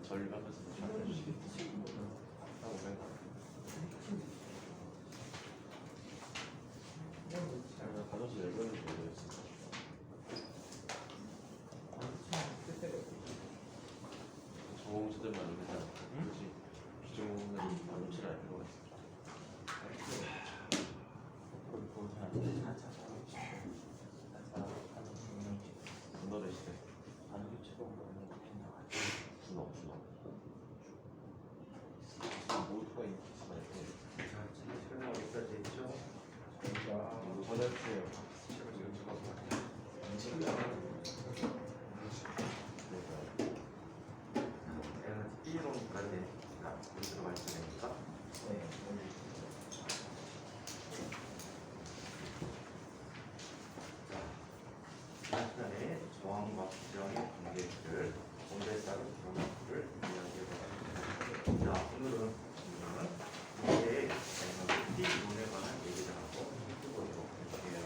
전류하면서 잘 해주시겠지? 한 500원. 가져서 열변을 보여줬어. 저공차들만 알면 그렇지. 비중은 반도체를 알 필요가 있어. 분노의 시대. 모두가 있는 기지만 이렇게. 자, 지금 시간이 어디까지 했죠? 전해주세요. 에너지 B론까지 들어갈 때입니다. 자, 시간에 저항과 부정의 관계를 온도에 따른 변화를 이야기해보겠습니다. 자, 오늘은 이제 에너지 B론에 관한 얘기를 하고 해보도록 할게요.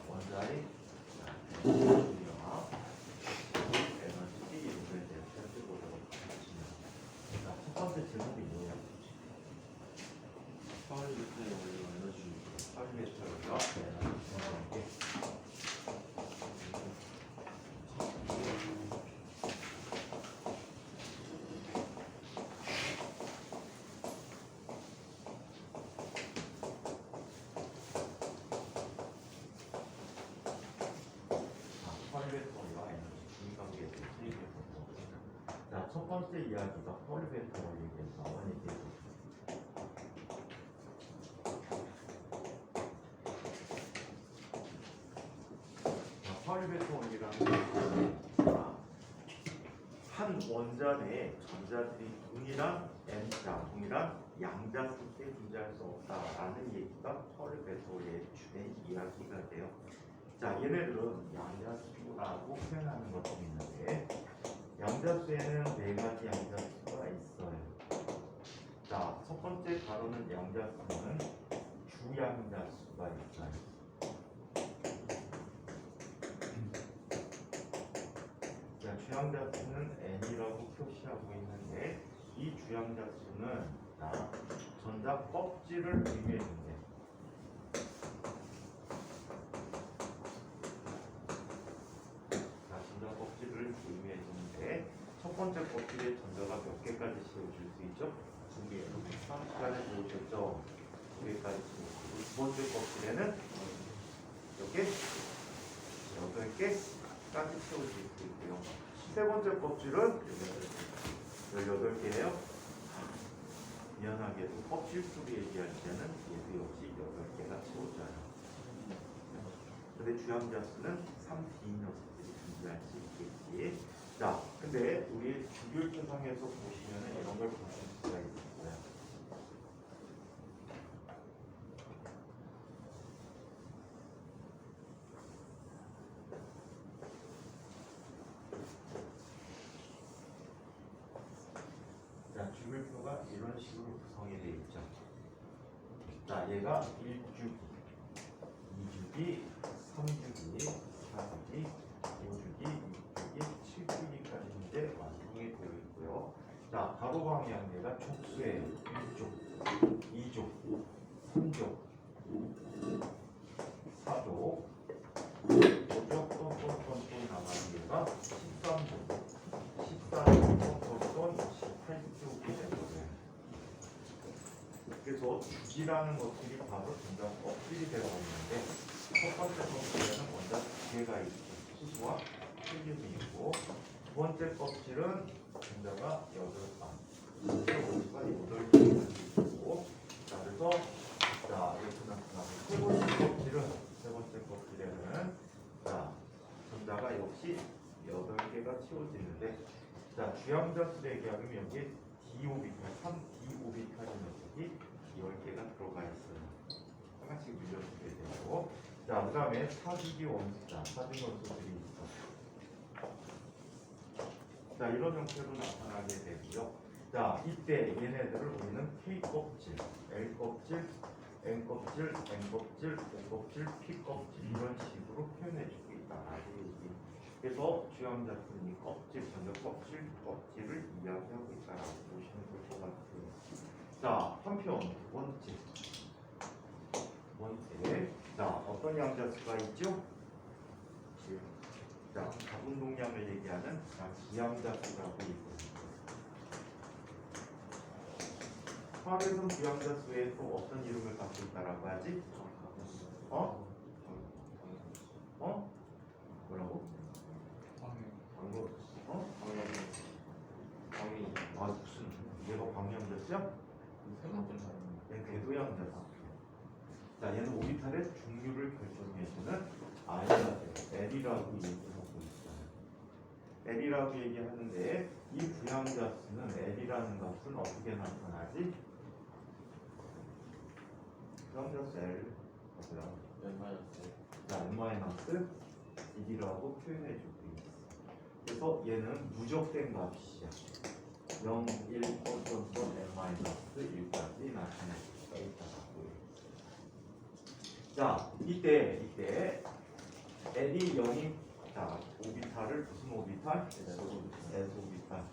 원자의 에너지 B론에 대해서 살펴보도록 하겠습니다. 자, 첫 번째 제목이 뭐예요? 파워리스트의 원료 에너지. 파리메스터가 에너지 폴리베토리와 에너지 관계에 대해서 얘기해보도록 하겠습니다. 자, 첫 번째 이야기가 폴리베토리에 대해서 얘기해보겠습니다. 폴리베토리라는 것은 한 원자 내에 전자들이 동일한 N자, 동일한 양자 수에 존재할 수 없다라는 얘기가 폴리베토리의 주된 이야기가 돼요. 자, 얘네들은 양자수라고 표현하는 것들이 있는데 양자수에는 네 가지 양자수가 있어요. 자, 첫 번째 다루는 양자수는 주양자수가 있어요. 자, 주양자수는 N이라고 표시하고 있는데 이 주양자수는 전자 껍질을 의미해준대. 전자 껍질을 의미해주는데 첫 번째 껍질에 전자가 몇 개까지 채워질 수 있죠? 2개. 시간에 보셨죠? 2개까지 채워지고 두 번째 껍질에는 몇 개? 8개까지 채워질 수 있고요. 세 번째 껍질은 18개예요. 미안하게도 껍질 수를 얘기할 때는 얘도 역시 8개가 채워져요. 근데 주양자수는 3D인 녀석들이 존재할 수 있겠지. 자, 근데 우리 주율조상에서 보시면 이런 걸 보실 수가 있어요. 자, 주율표가 이런 식으로 구성이 되어 있죠. 자, 얘가 1주기, 2주기, 3주기, 4주기, 5주기, 6주기, 7주기까지 현재 완성이 되어 있고요. 자, 가로 방향계가 촉수의 1족, 2족, 3족, 4족, 5족, 또 나가는 게가 13족, 14족, 또 18쪽이 되거든요. 그래서 주기라는 것들이 바로 전자 껍질이 되어 있는데 첫 번째 껍질에는 원자 2개가 있고 수소와 헬륨이 있고 두 번째 껍질은 전자가 8개, 수소가 8개가 있고 자, 그래서 자, 이렇게 나타나고 세 번째 껍질에는 자, 전자가 역시 8개가 채워지는데 자, 주양자수를 얘기하면 여기 D 오비탈, 3D 오비탈의 녀석이 10개가 들어가 있어요. 하나씩 늘려주게 되고, 자, 그 다음에 사주기 원수자, 사주기 원수들이 있어. 자, 이런 형태로 나타나게 되고요. 자, 이때 얘네들을 우리는 K 껍질, L 껍질, N 껍질, N 껍질, O 껍질, P 껍질 이런 식으로 표현해주고 있다라고 얘기. 그래서 주양자들이 껍질, 먼저 껍질을 이야기하고 있다라고 보시면 될 것 같아요. 자, 한편 두 번째, 자, 어떤 양자수가 있죠? 자, 가분동량을 얘기하는 기양자수라고 있습니다. 화학에서는 기양자수에 또 어떤 이름을 갖고 있다라고 하지? 어? 뭐라고? 방금 아, 무슨 얘가 방향자수야? 얘 궤도양자수. 자, 얘는 오비탈의 중류를 결정해주는 L이라고 얘기하고 있어요. L이라고 얘기하는데 이 부양자수는 L이라는 값은 어떻게 나타나지? 부양자수 L 자, N-1이라고 표현해주고 있어. 그래서 얘는 누적된 값이야. 0, 1, N-1까지 나타낼 수가 있다고. 자, 이때 L이 0이 자, 오비탈을 무슨 오비탈? S 오비탈.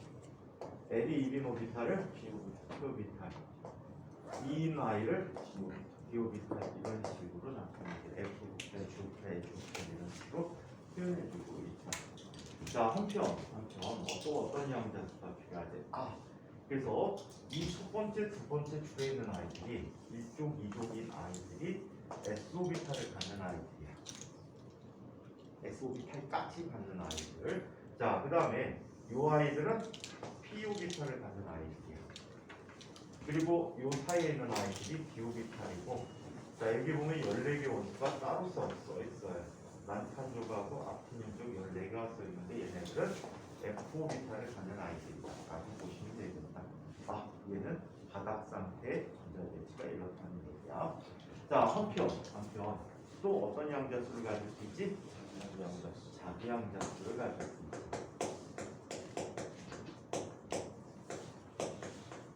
L이 1인 오비탈을 P 오비탈. 2인 I를 D 오비탈 이런 식으로 나타내게 F 오비탈, G 오비탈, H 오비탈 이런 식으로 표현해주고 있다. 자, 한편 어떤 양자수가 필요하지? 그래서 이 첫 번째, 두 번째 줄에 있는 아이들이 1족, 2족인 아이들이 S 오비탈을 갖는 아이들이야. S 오비탈까지 갖는 아이들. 자, 그 다음에 이 아이들은 P 오비탈을 갖는 아이들이야. 그리고 이 사이에 있는 아이들이 D 오비탈이고, 자, 여기 보면 14개 원수가 따로 써 있어요. 난탄족하고 악틴족 14개가 써 있는데 얘네들은 F 오비탈을 갖는 아이들이다 라고 보시면 되겠다. 얘는 바닥 상태의 전자대치가 이렇다는 얘기야. 자, 한편 또 어떤 양자수를 가질 수 있지? 자기 양자수를 가질 수 있지.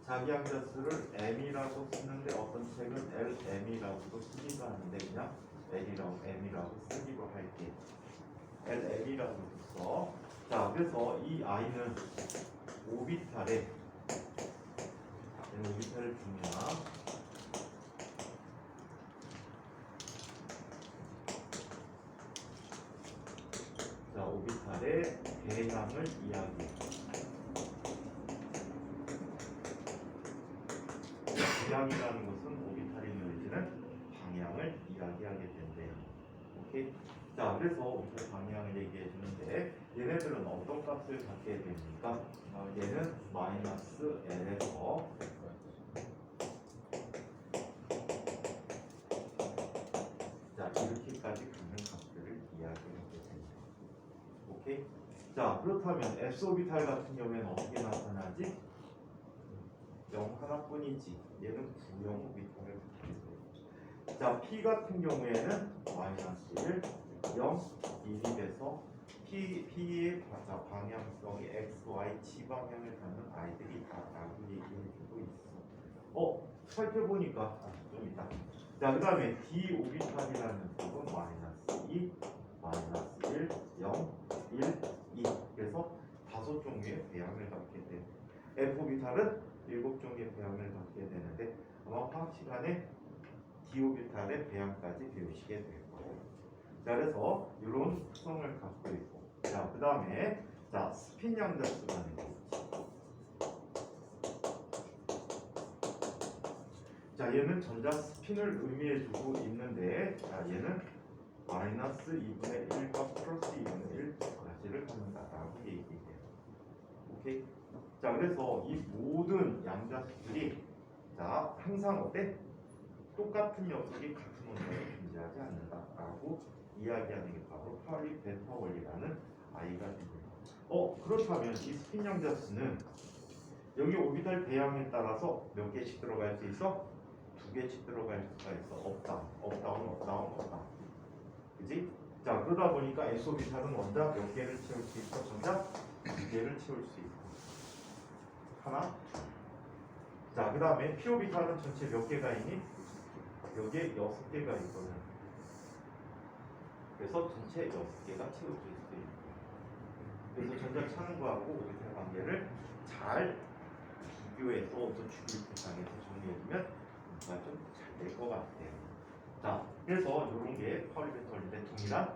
자기 양자수를 M이라고 쓰는데 어떤 책은 LM이라고도 쓰기도 하는데 그냥 M이라고 쓰기로 할게. LM이라고 써. 자, 그래서 이 I는 오비탈을 주냐? 자, 오비탈의 배양을 이야기해. 배양이라는 것은 오비탈이 늘리는 방향을 이야기하게 된대요. 오케이? 자, 그래서 오비탈 방향을 얘기해 주는데 얘네들은 어떤 값을 갖게 됩니까? 얘는 마이너스 L에서 자, 이렇게까지 갖는 값들을 이야기하게 됩니다. 오케이? 자, 그렇다면 S 오비탈 같은 경우에는 어떻게 나타나지? 0 하나뿐이지. 얘는 부영 오비탈을 갖게 돼요. 자, P 같은 경우에는 마이너스 1, 0, 1이 돼서 P의 방향성이 X, Y, Z 방향을 갖는 아이들이 있다라고 얘기해주고 있어. 살펴보니까 좀 있다. 자, 그 다음에 D 오비탈이라는 값은 마이너스 2, 마이너스 1, 0, 1, 2. 그래서 5종류의 배양을 갖게 돼. F 오비탈은 7종류의 배양을 갖게 되는데 아마 화학 시간에 D 오비탈의 배양까지 배우시게 될 거예요. 자, 그래서 이런 특성을 갖고 있고, 자, 그 다음에 자, 스핀 양자수라는 게 있지. 자, 얘는 전자 스핀을 의미해주고 있는데, 자, 얘는 마이너스 2분의 1과 플러스 2분의 1까지를 갖는다라고 얘기해요. 오케이? 자, 그래서 이 모든 양자수들이 자, 항상 어때? 똑같은 녀석이 같은 원자에 존재하지 않는다라고 이야기하는 게 바로 파리 베타 원리라는 아이가 됩니다. 그렇다면 이 스핀 양자수는 여기 오비탈 배양에 따라서 몇 개씩 들어갈 수 있어? 두 개씩 들어갈 수가 있어. 업다운, 업다운, 업다운, 업다운. 그지? 자, 그러다 보니까 SO비탈은 원자 몇 개를 채울 수 있어? 전자 두 개를 채울 수 있고. 하나. 자, 그 다음에 PO비탈은 전체 몇 개가 있니? 여기에 6개가 있거든. 그래서 전체 6개가 채워질 수 있고. 그래서 전자 차는 거하고 오비탈 관계를 잘 비교해서 또 주기 세상에서 정리해주면 뭔가 좀 잘 될 것 같아요. 자, 그래서 이런 게 파울리 벡터인데 동일한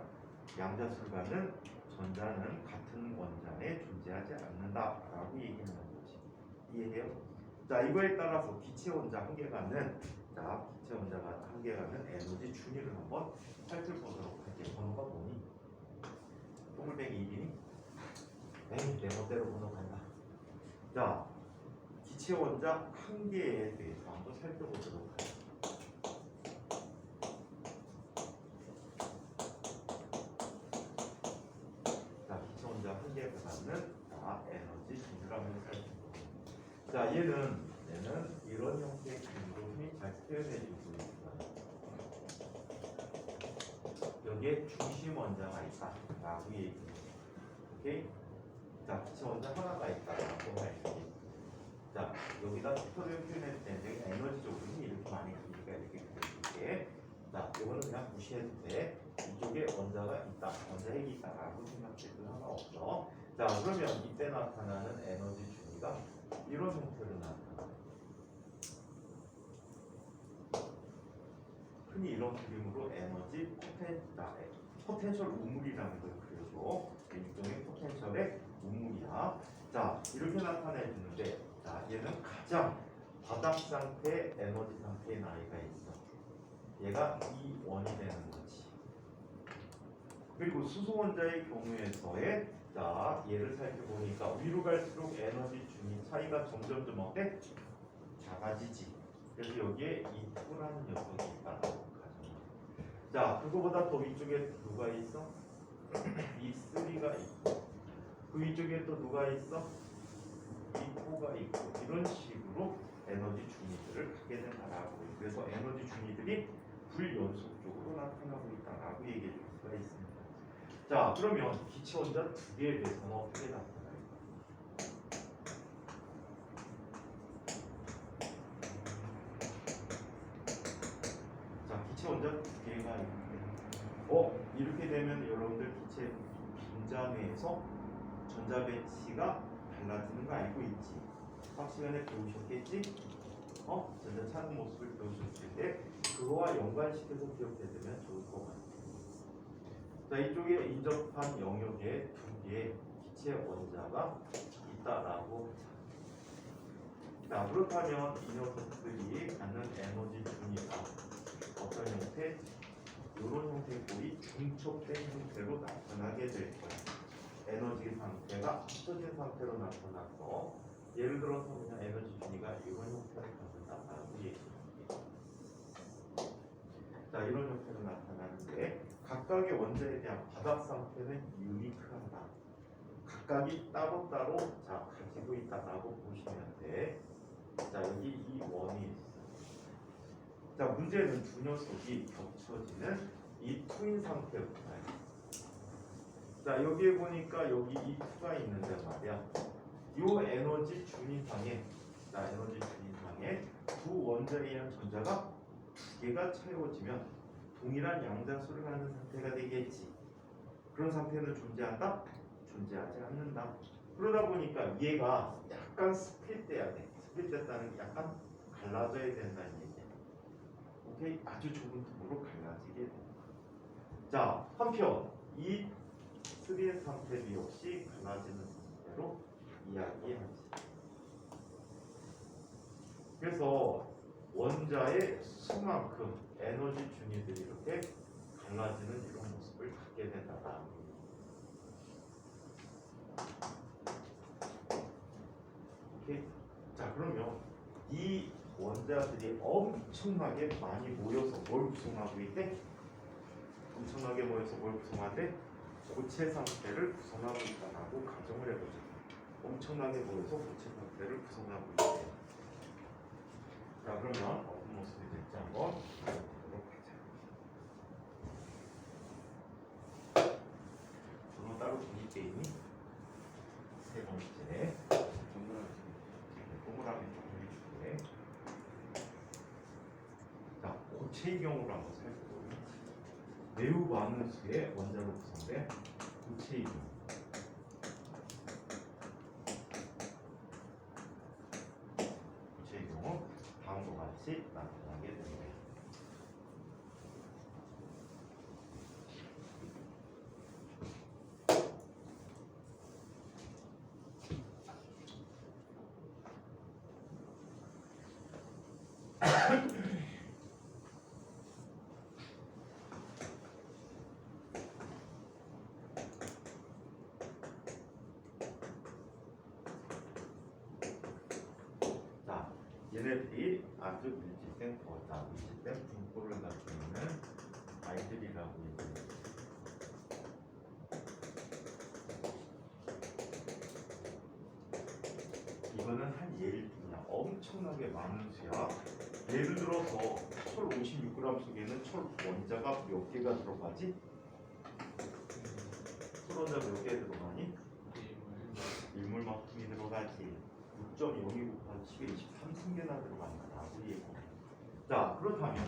양자술과는 전자는 같은 원자에 존재하지 않는다라고 얘기하는 거지. 이해돼요? 자, 이거에 따라서 기체 원자 한계 갖는 기체 원자가 한계 갖는 에너지 준위를 한번 살펴보도록 할게요. 번호가 뭐니? 똥물뱅이 이기니? 에이, 내 멋대로 번호 간다. 자, 기체 원자 한계에 대해서 한번 살펴보도록 할게요. 자, 기체 원자 한계가 갖는 에너지 준위를 한번 살펴보도록. 자, 얘는 이런 형태의 그림으로 잘 표현해주고 있어요. 여기에 중심 원자가 있다라고 얘기해요. 오케이? 자, 기체 원자 하나가 있다라고 할 수 있어요. 자, 여기다 벡터를 표현할 때 여기 에너지적으로는 이렇게 많이 그리니까 이렇게 그려줄게. 자, 이거는 그냥 무시해도 돼. 이쪽에 원자가 있다, 원자 핵이 있다라고 생각해도 상관없어. 자, 그러면 이때 나타나는 에너지 준위가 이런 형태로 나타나. 흔히 이런 그림으로 에너지 포텐셜 우물이라는 걸 그려줘. 일종의 포텐셜의 우물이야. 자, 이렇게 나타내주는데, 자, 얘는 가장 바닥 상태, 에너지 상태의 나이가 있어. 얘가 E1이 되는 거지. 그리고 수소 원자의 경우에서의 자, 얘를 살펴보니까 위로 갈수록 에너지 준위 차이가 점점 어때? 작아지지. 그래서 여기에 E2라는 녀석이 있다고 가정해. 자, 그거보다 더 위쪽에 누가 있어? E3가 있고, 그 위쪽에 또 누가 있어? E4가 있고, 이런 식으로 에너지 준위들을 갖게 된다라고. 그래서 에너지 준위들이 불연속적으로 나타나고 있다라고 얘기해 줄 수가 있습니다. 자, 그러면 기체 원자 두 개에 대해서는 어떻게 나타날까? 자, 기체 원자 두 개가 있는데, 이렇게 되면 여러분들 기체 빈자내에서 전자 배치가 달라지는 거 알고 있지? 수학 시간에 배우셨겠지? 전자 차는 모습을 배우셨을 때 그거와 연관시켜서 기억해두면 좋을 것 같아요. 자, 이쪽에 인접한 영역에 두 개의 기체 원자가 있다라고 하자. 자, 그렇다면 이 녀석들이 갖는 에너지 준위가 어떤 형태? 이런 형태의 꼴이 중첩된 형태로 나타나게 될 거야. 에너지 상태가 합쳐진 상태로 나타나서 예를 들어서 그냥 에너지 준위가 이런 형태를 갖는다라고 얘기합니다. 자, 이런 형태로 나타나는데 각각의 원자에 대한 바닥 상태는 유니크하다. 각각이 따로따로 가지고 있다라고 보시면 돼. 자, 여기 이 원이 있어. 자, 문제는 두 녀석이 겹쳐지는 이 투인 상태부터야. 자, 여기에 보니까 여기 이 투가 있는데 말이야. 요 에너지 준위상에 두 원자에 의한 전자가 두 개가 채워지면 동일한 양자수를 하는 상태가 되겠지. 그런 상태는 존재한다? 존재하지 않는다. 그러다 보니까 얘가 약간 스플릿돼야 돼. 스플릿됐다는 게 약간 갈라져야 된다는 얘기야. 오케이? 아주 좁은 틈으로 갈라지게 된다. 자, 한편 이 스릴의 상태도 역시 갈라지는 상태로 이야기하지. 그래서 원자의 수만큼 에너지 준위들이 이렇게 갈라지는 이런 모습을 갖게 된다. 오케이? 자, 그러면 이 원자들이 엄청나게 많이 모여서 뭘 구성하고 있대? 엄청나게 모여서 뭘 구성하대? 고체 상태를 구성하고 있다라고 가정을 해보자. 엄청나게 모여서 고체 상태를 구성하고 있대. 자, 그러면 어떤 모습이 될지 해보도록 하자. 번호 따로 분리 게임이 세 번째 동그라미 분리 주제. 자, 고체의 경우를 한번 살펴보면 매우 많은 수의 원자로 구성된 고체의 경우. 고체의 경우 다음과 같이 나타나게 됩니다. 자, 얘네들이 아주 밀집된 거다. 밀집된 분포를 가지고 있는 아이들이라고 얘기해요. 이거는 한 예일 뿐이야. 엄청나게 많은 수야. 예를 들어서 철 56g 속에는 철 원자가 몇 개가 들어가지? 철 원자 몇 개 들어가니? 일몰만큼이 들어가지. 6.02 곱하기 10에 23승계나 들어간다라고 얘기해. 자, 그렇다면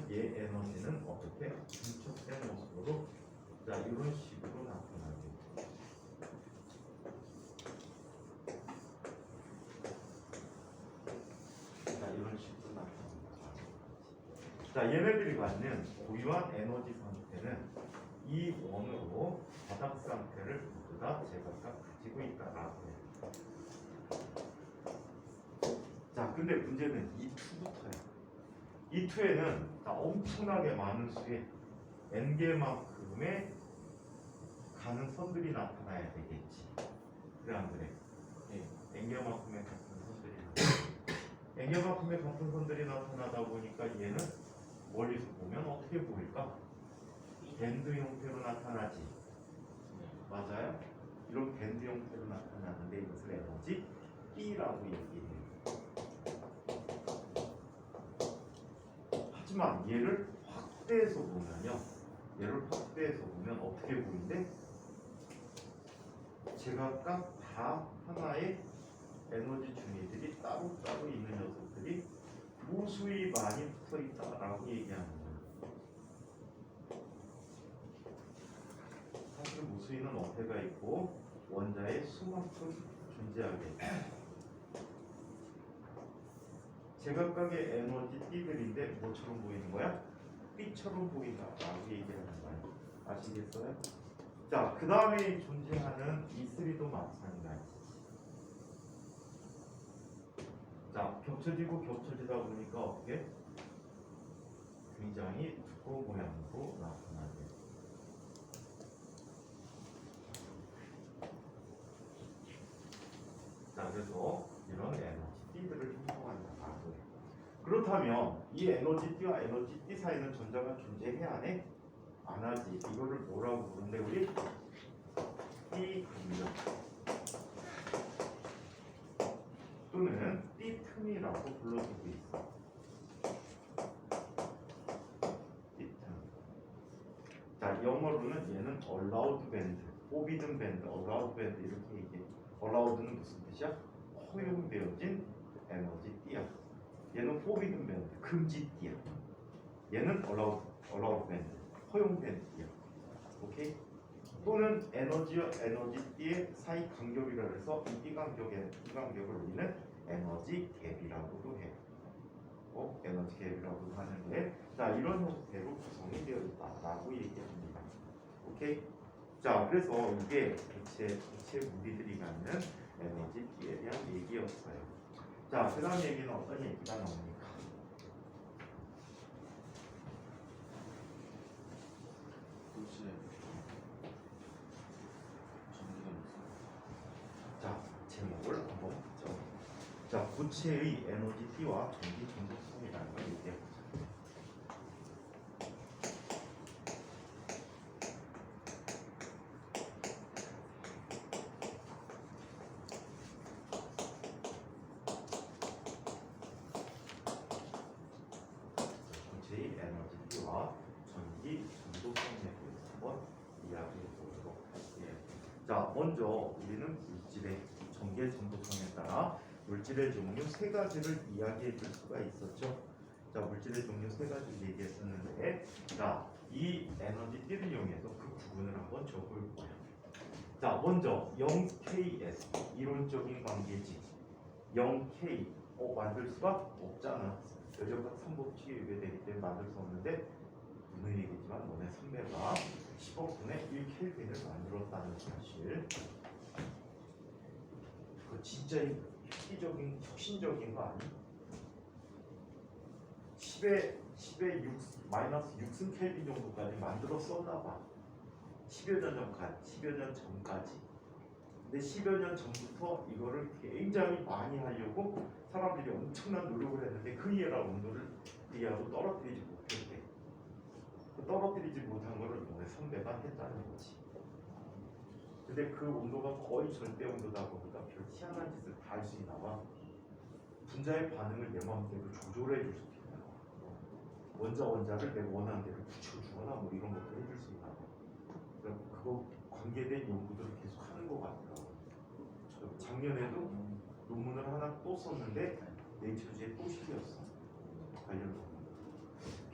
얘 에너지는 어떻게 중첩된 모습으로 이런 식으로 나타나게 돼. 이런 식으로 나타납니다. 자, 얘네들이 갖는 고유한 에너지 상태는 이 원으로 바닥 상태를 모두 다 제각각 가지고 있다라고 해요. 자, 근데 문제는 이 2부터야. 이 2에는 엄청나게 많은 수의 n개만큼의 가는 선들이 나타나야 되겠지. 그래 안 그래? n개만큼의 같은 선들이 n개만큼의 같은 선들이 나타나다 보니까 얘는 멀리서 보면 어떻게 보일까? 밴드 형태로 나타나지. 맞아요? 이런 밴드 형태로 나타나는데 이것을 에너지 B라고 얘기해요. 하지만 얘를 확대해서 보면요. 얘를 확대해서 보면 어떻게 보이는데? 제각각 다 하나의 에너지 중위들이 따로따로 있는 녀석들이 무수히 많이 붙어 있다라고 얘기하는 거예요. 사실 무수히는 어폐가 있고 원자의 수만큼 존재하게 돼요. 제각각의 에너지 띠들인데 뭐처럼 보이는 거야? 띠처럼 보인다라고 얘기하는 거예요. 아시겠어요? 자, 그 다음에 존재하는 E3도 마찬가지. 자, 겹쳐지고 겹쳐지다 보니까 어떻게? 굉장히 두꺼운 모양으로 나타나게. 자, 그래서 이런 에너지 띠들을 형성한다. 그렇다면 이 에너지 띠와 에너지 띠 사이는 전자가 존재해야 하네? 안 하지. 이거를 뭐라고 부르는데 우리? 띠 간격 또는 띠 틈이라고 불러주고 있어. 띠 틈. 자, 영어로는 얘는 allowed band, forbidden band, allowed band 이렇게 얘기해. allowed는 무슨 뜻이야? 허용되어진 에너지 띠야. 얘는 forbidden band, 금지띠야. 얘는 allowed band, 허용된 띠야. 오케이? 또는 에너지와 에너지띠의 사이 간격이라 해서 이 띠 간격을 우리는 에너지 갭이라고도 해요. 에너지 갭이라고 하는데, 자, 이런 형태로 구성이 되어 있다라고 얘기합니다. 오케이? 자, 그래서 이게 고체 무리들이 갖는 에너지 띠에 대한 얘기였어요. 자, 그 다음 얘기는 어떤 얘기가 나옵니까? 자, 제목을 한번 보죠. 자, 고체의 에너지 T와 전기 전속성이라는 걸 얘기해보자. 먼저 우리는 물질의 전개 전도성에 따라 물질의 종류 세 가지를 이야기해 줄 수가 있었죠. 자, 물질의 종류 세 가지를 얘기했었는데, 자, 이 에너지 띠를 이용해서 그 구분을 한번 적어볼 거예요. 자, 먼저 0KS 이론적인 관계지. 0K 만들 수가 없잖아. 여전각 3법칙에 위배되기 때문에 만들 수 없는데, 무슨 얘기지만 너네 선배가 10억 분의 1켈빈을 만들었다는 사실. 그거 진짜 획기적인 혁신적인 거 아니? 10의 6 마이너스 6승 켈빈 정도까지 만들었었나 봐. 10여 년 전까지. 10여 년 전까지. 근데 10여 년 전부터 이거를 굉장히 많이 하려고 사람들이 엄청난 노력을 했는데 그 이해라 온도를 그 이하로 떨어뜨리지 못했대. 그 떨어뜨리지 못한 거를 너네 선배가 했다는 거지. 근데 그 온도가 거의 절대 온도다 보니까 별 희한한 짓을 다 할 수 있나 봐. 분자의 반응을 내 마음대로 조절해 줄 수 있나 봐. 원자를 내 원하는 대로 붙여주거나 뭐 이런 것도 해줄 수 있나 봐. 그래서 그거 관계된 연구들을 계속 하는 것 같더라고. 작년에도 논문을 하나 또 썼는데 네이처지에 또 실렸어. 관련 논문.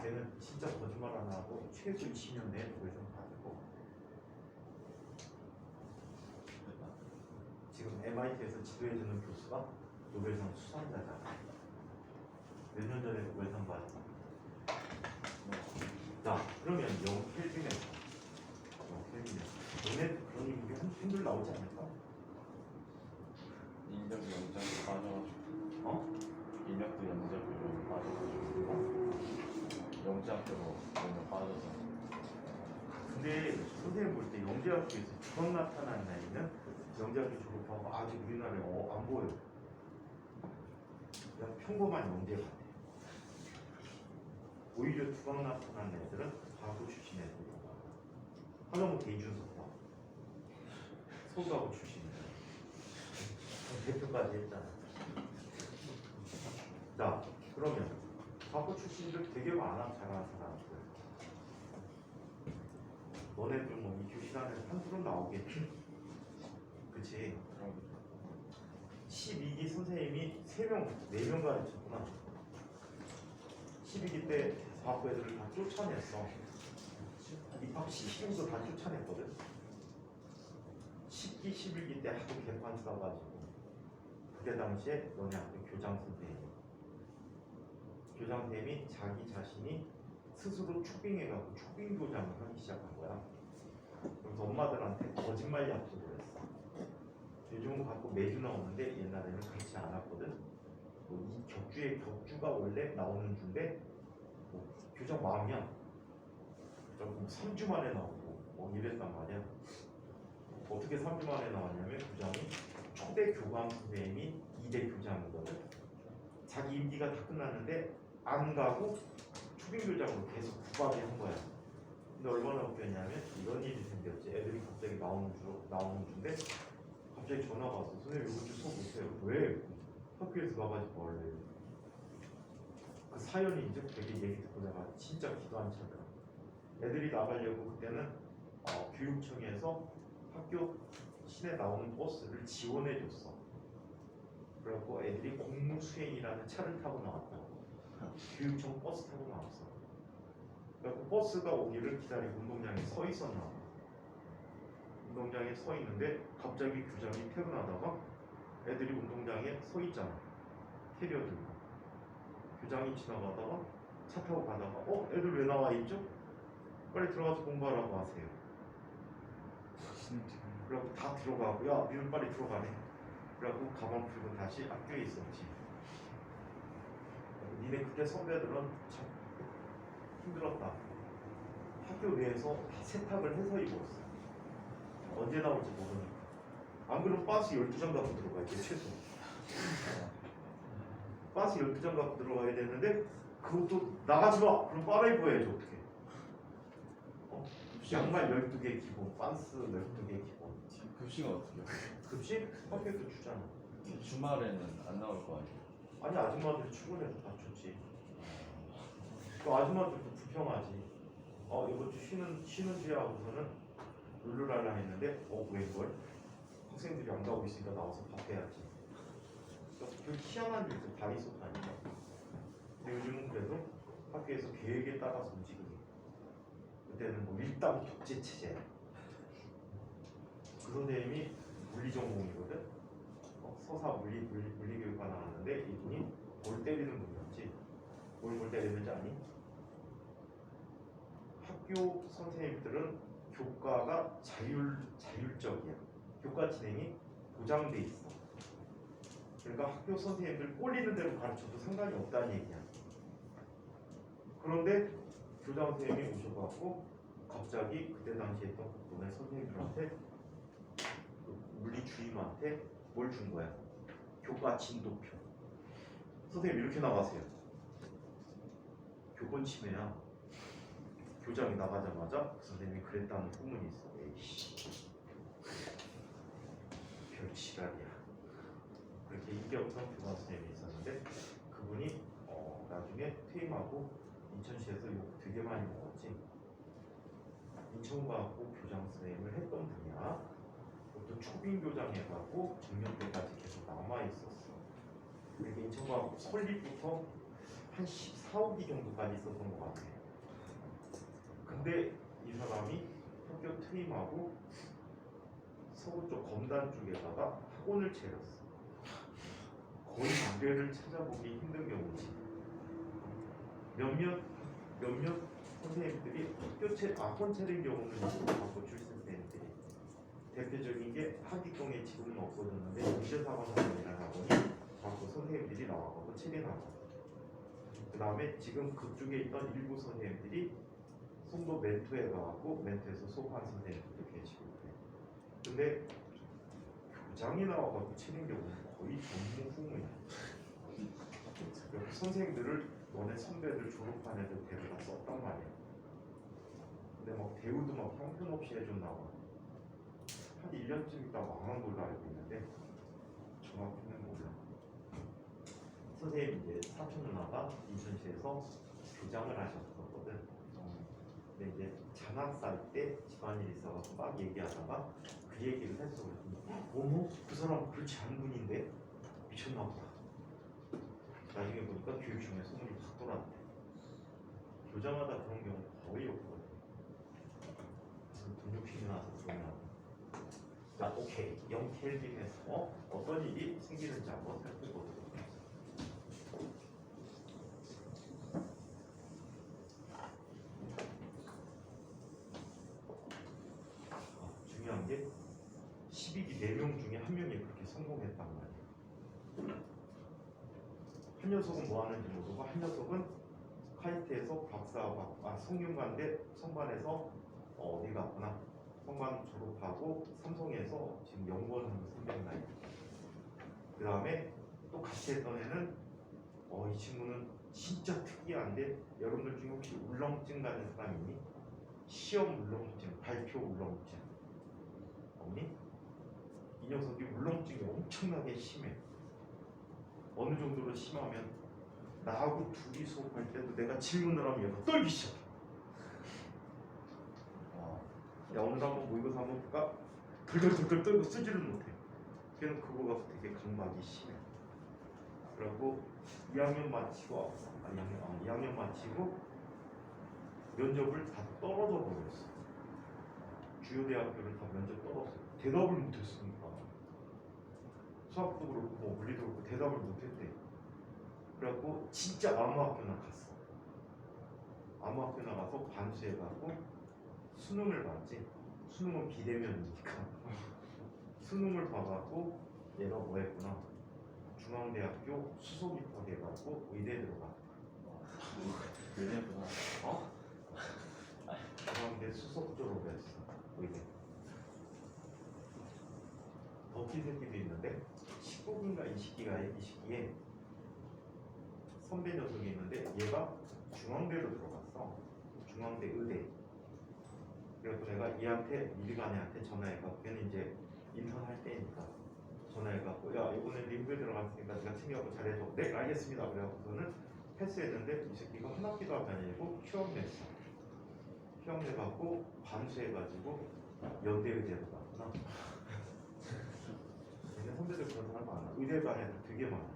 걔는 진짜 거짓말 안 하고 최소 20년 내에 노벨상 받을 거. 지금 MIT에서 지도해주는 교수가 노벨상 수상자잖아. 몇 년 전에 노벨상 받았어. 자, 그러면 0켈빈에서 너네 그런 얘기 힘들 나오지 않을까? 인력도 연장이 빠져가지고 인력도 연장으로 빠져가지고 영재학교로 너무 빠져서. 근데 선생님 볼 때 영재학교에서 주황 나타난 나이는 영재학교 졸업하고 아직 우리나라에 안 보여. 그냥 평범한 영재 같아. 오히려 주황 나타난 애들은 과거 출신 애들이야. 하다못해 이준석 봐. 서울과고 출신이야. 대표까지 했잖아. 자, 그러면 과거 출신들 되게 많아. 잘하는 사람들. 너네들 뭐 이 교실안에서 한둘은 나오겠지. 그치? 12기 선생님이 3명, 4명 가르쳤구나. 12기 때 과거 애들을 다 쫓아냈어. 입학시 시험도 다 쫓아냈거든. 10기, 11기 때 하도 개판 싸가지고 그때 당시에 너네 학교 교장 선생님이 자기 자신이 스스로 초빙해갖고 초빙 교장을 하기 시작한 거야. 그래서 엄마들한테 거짓말 약속을 했어. 요즘은 갖고 매주 나오는데 옛날에는 그렇지 않았거든. 이 격주가 원래 나오는 주인데 교장 마음이야. 조금 3주 만에 나오고 이랬단 말이야. 어떻게 3주 만에 나왔냐면 교장이 초대 교감 선생님이 2대 교장이거든. 자기 임기가 다 끝났는데 안 가고 초빙 교장으로 계속 구박을 한 거야. 근데 얼마나 웃겼냐면 이런 일이 생겼지. 애들이 갑자기 나오는 주인데 갑자기 전화가 왔어. 선생님 이번 주 수업 못해요. 왜? 학교에서 가가지고 원래 그 사연이 이제 되게 얘기 듣고 내가 진짜 기도 안 차더라. 애들이 나가려고 그때는 교육청에서 학교 시내 나오는 버스를 지원해줬어. 그래갖고 애들이 공무수행이라는 차를 타고 나왔다고. 교육청 버스 타고 나왔어. 그래갖고 버스가 오기를 기다리고 운동장에 서 있었나 봐. 운동장에 서 있는데 갑자기 교장이 퇴근하다가 애들이 운동장에 서 있잖아. 캐리어 들고. 교장이 지나가다가 차 타고 가다가 애들 왜 나와 있죠? 빨리 들어가서 공부하라고 하세요. 그래갖고 다 들어가고 야 니들 빨리 들어가래. 그래갖고 가방 풀고 다시 학교에 있었지. 니네 그때 선배들은 참 힘들었다. 학교 내에서 다 세탁을 해서 입었어. 언제 나올지 모르니까. 안 그러면 버스 12장 갖고 들어가야 돼 최소. 버스 12장 갖고 들어가야 되는데 그것도 나가지 마! 그럼 빨아입어야지 어떻게. 양말 12개 기본, 반스 12개 기본. 급식은 어떻게 해요? 급식? 학교에서 주잖아. 주말에는 안 나올 거 아니에요? 아니 아줌마들이 출근해서 다 줬지. 그 아줌마들도 불평하지. 이번 주 쉬는 주야 하고서는 룰루랄라 했는데 왜 그걸? 학생들이 안 가고 있으니까 나와서 밥 해야지. 그러니까 그 희한한 일들 다 있었다니까. 근데 요즘은 그래도 학교에서 계획에 따라서 움직이게. 그때는 뭐 일당 독재 체제. 그 선생님이 물리 전공이거든. 서사 물리교육과 나왔는데 이분이 볼 때리는 분이었지. 뭘 때리는지 아니? 학교 선생님들은 교과가 자율적이야. 교과 진행이 보장돼 있어. 그러니까 학교 선생님들 꼴리는 대로 가르쳐도 상관이 없다는 얘기야. 그런데 교장 선생님이 오셔갖고 갑자기 그때 당시에 있던 국내 선생님들한테 그 물리 주임한테 뭘 준 거야? 교과 진도표. 선생님 이렇게 나가세요. 교권 침해야. 교장이 나가자마자 그 선생님이 그랬다는 소문이 있어. 에이씨, 별 지랄이야. 그렇게 인기 없던 교장 선생님이 있었는데 그분이 나중에 퇴임하고 인천시에서 욕 되게 많이 먹었지. 인천과학부 교장 선생님을 했던 분이야. 또 초빙 교장 해가고 정년 때까지 계속 남아 있었어. 그러니까 인천과학부 설립부터 한 14, 5기 정도까지 있었던 것 같아. 근데 이 사람이 학교 퇴임하고 서구 쪽 검단 쪽에다가 학원을 차렸어. 거의 무대를 찾아보기 힘든 경우지. 몇몇 선생님들이 학원 차린 경우는 있고 출신 선생님들이 대표적인 게 하기동에 지금은 없어졌는데 인재사관학원이라는 학원이 과거 선생님들이 나와서 차린 학원. 그 다음에 지금 그쪽에 있던 일부 선생님들이 송도 멘토에 가고 멘토에서 수업한 선생님들도 계시고 그래. 근데 교장이 나와가지고 치는 경우는 거의 전무후무야. 여기 선생님들을 너네 선배들 졸업한 애들 데려다 썼단 말이야. 근데 막 대우도 막 형편없이 해줬나 봐. 한 1년쯤 있다 망한 걸로 알고 있는데 정확히는 몰라. 선생님 이제 사촌 누나가 인천시에서 교장을 하셨었거든. 근데 이제 장학살 때 집안일 있어서 막 얘기하다가 그 얘기를 했어. 그랬더니 어머 그 사람 그렇지 않은 분인데 미쳤나 보다. 나중에 보니까 교육청에 소문이 확 돌았대. 교장하다 그런 경우 거의 없거든. 무슨 돈 욕심이 나서 그러면 자 오케이 0켈빈에서 어떤 일이 생기는지 한번 살펴보도록 하겠습니다. 중요한 게 12기 4명 중에 한 명이 그렇게 성공했단 말이에요. 한 녀석은 뭐 하는지 모르고 한 녀석은 카이트에서 성균관대 성관에서 어디 갔구나. 성관 졸업하고 삼성에서 지금 연구원으로 선배나 있고. 그 다음에 또 같이 했던 애는 이 친구는 진짜 특이한데 여러분들 중에 혹시 울렁증 가진 사람 있니? 시험 울렁증, 발표 울렁증 없니? 이 녀석이 울렁증이 엄청나게 심해. 어느 정도로 심하면 나하고 둘이 수업할 때도 내가 질문을 하면 얘가 떨기 시작해. 야 오늘 한번 모의고사 한번 볼까? 덜덜덜덜 떨고 쓰지를 못해. 걔는 그거 가서 되게 강박이 심해. 그리고 2학년 마치고 2학년 마치고 면접을 다 떨어져 버렸어. 주요 대학교를 다 면접 떨었어. 대답을 못했으니까. 수학도 그렇고 뭐 물리도 그렇고 대답을 못했대. 그래갖고 진짜 아무 학교나 갔어. 아무 학교나 가서 반수해갖고 수능을 봤지. 수능은 비대면이니까. 수능을 봐갖고 얘가 뭐 했구나. 중앙대학교 수석 입학해갖고 의대 들어가. 왜냐구나. 중앙대 수석 졸업했어. 의대. 덕기 새끼도 있는데 19기인가 20기가 이 시기에 선배 녀석이 있는데 얘가 중앙대로 들어갔어. 중앙대 의대. 그래서 내가 얘한테 미리간애한테 전화해갖고 걔는 이제 인턴 할 때니까 전화해갖고 야 이번에 리뷰에 들어갔으니까 내가 챙겨갖고 잘해줘. 네 알겠습니다. 그래갖고서는 패스했는데 이 새끼가 한 학기도 안 다니고 휴학 냈어. 휴학 내갖고 반수해가지고 연대 의대로 갔구나. 선배들 그런 사람 많아. 의대 반 애들 되게 많아.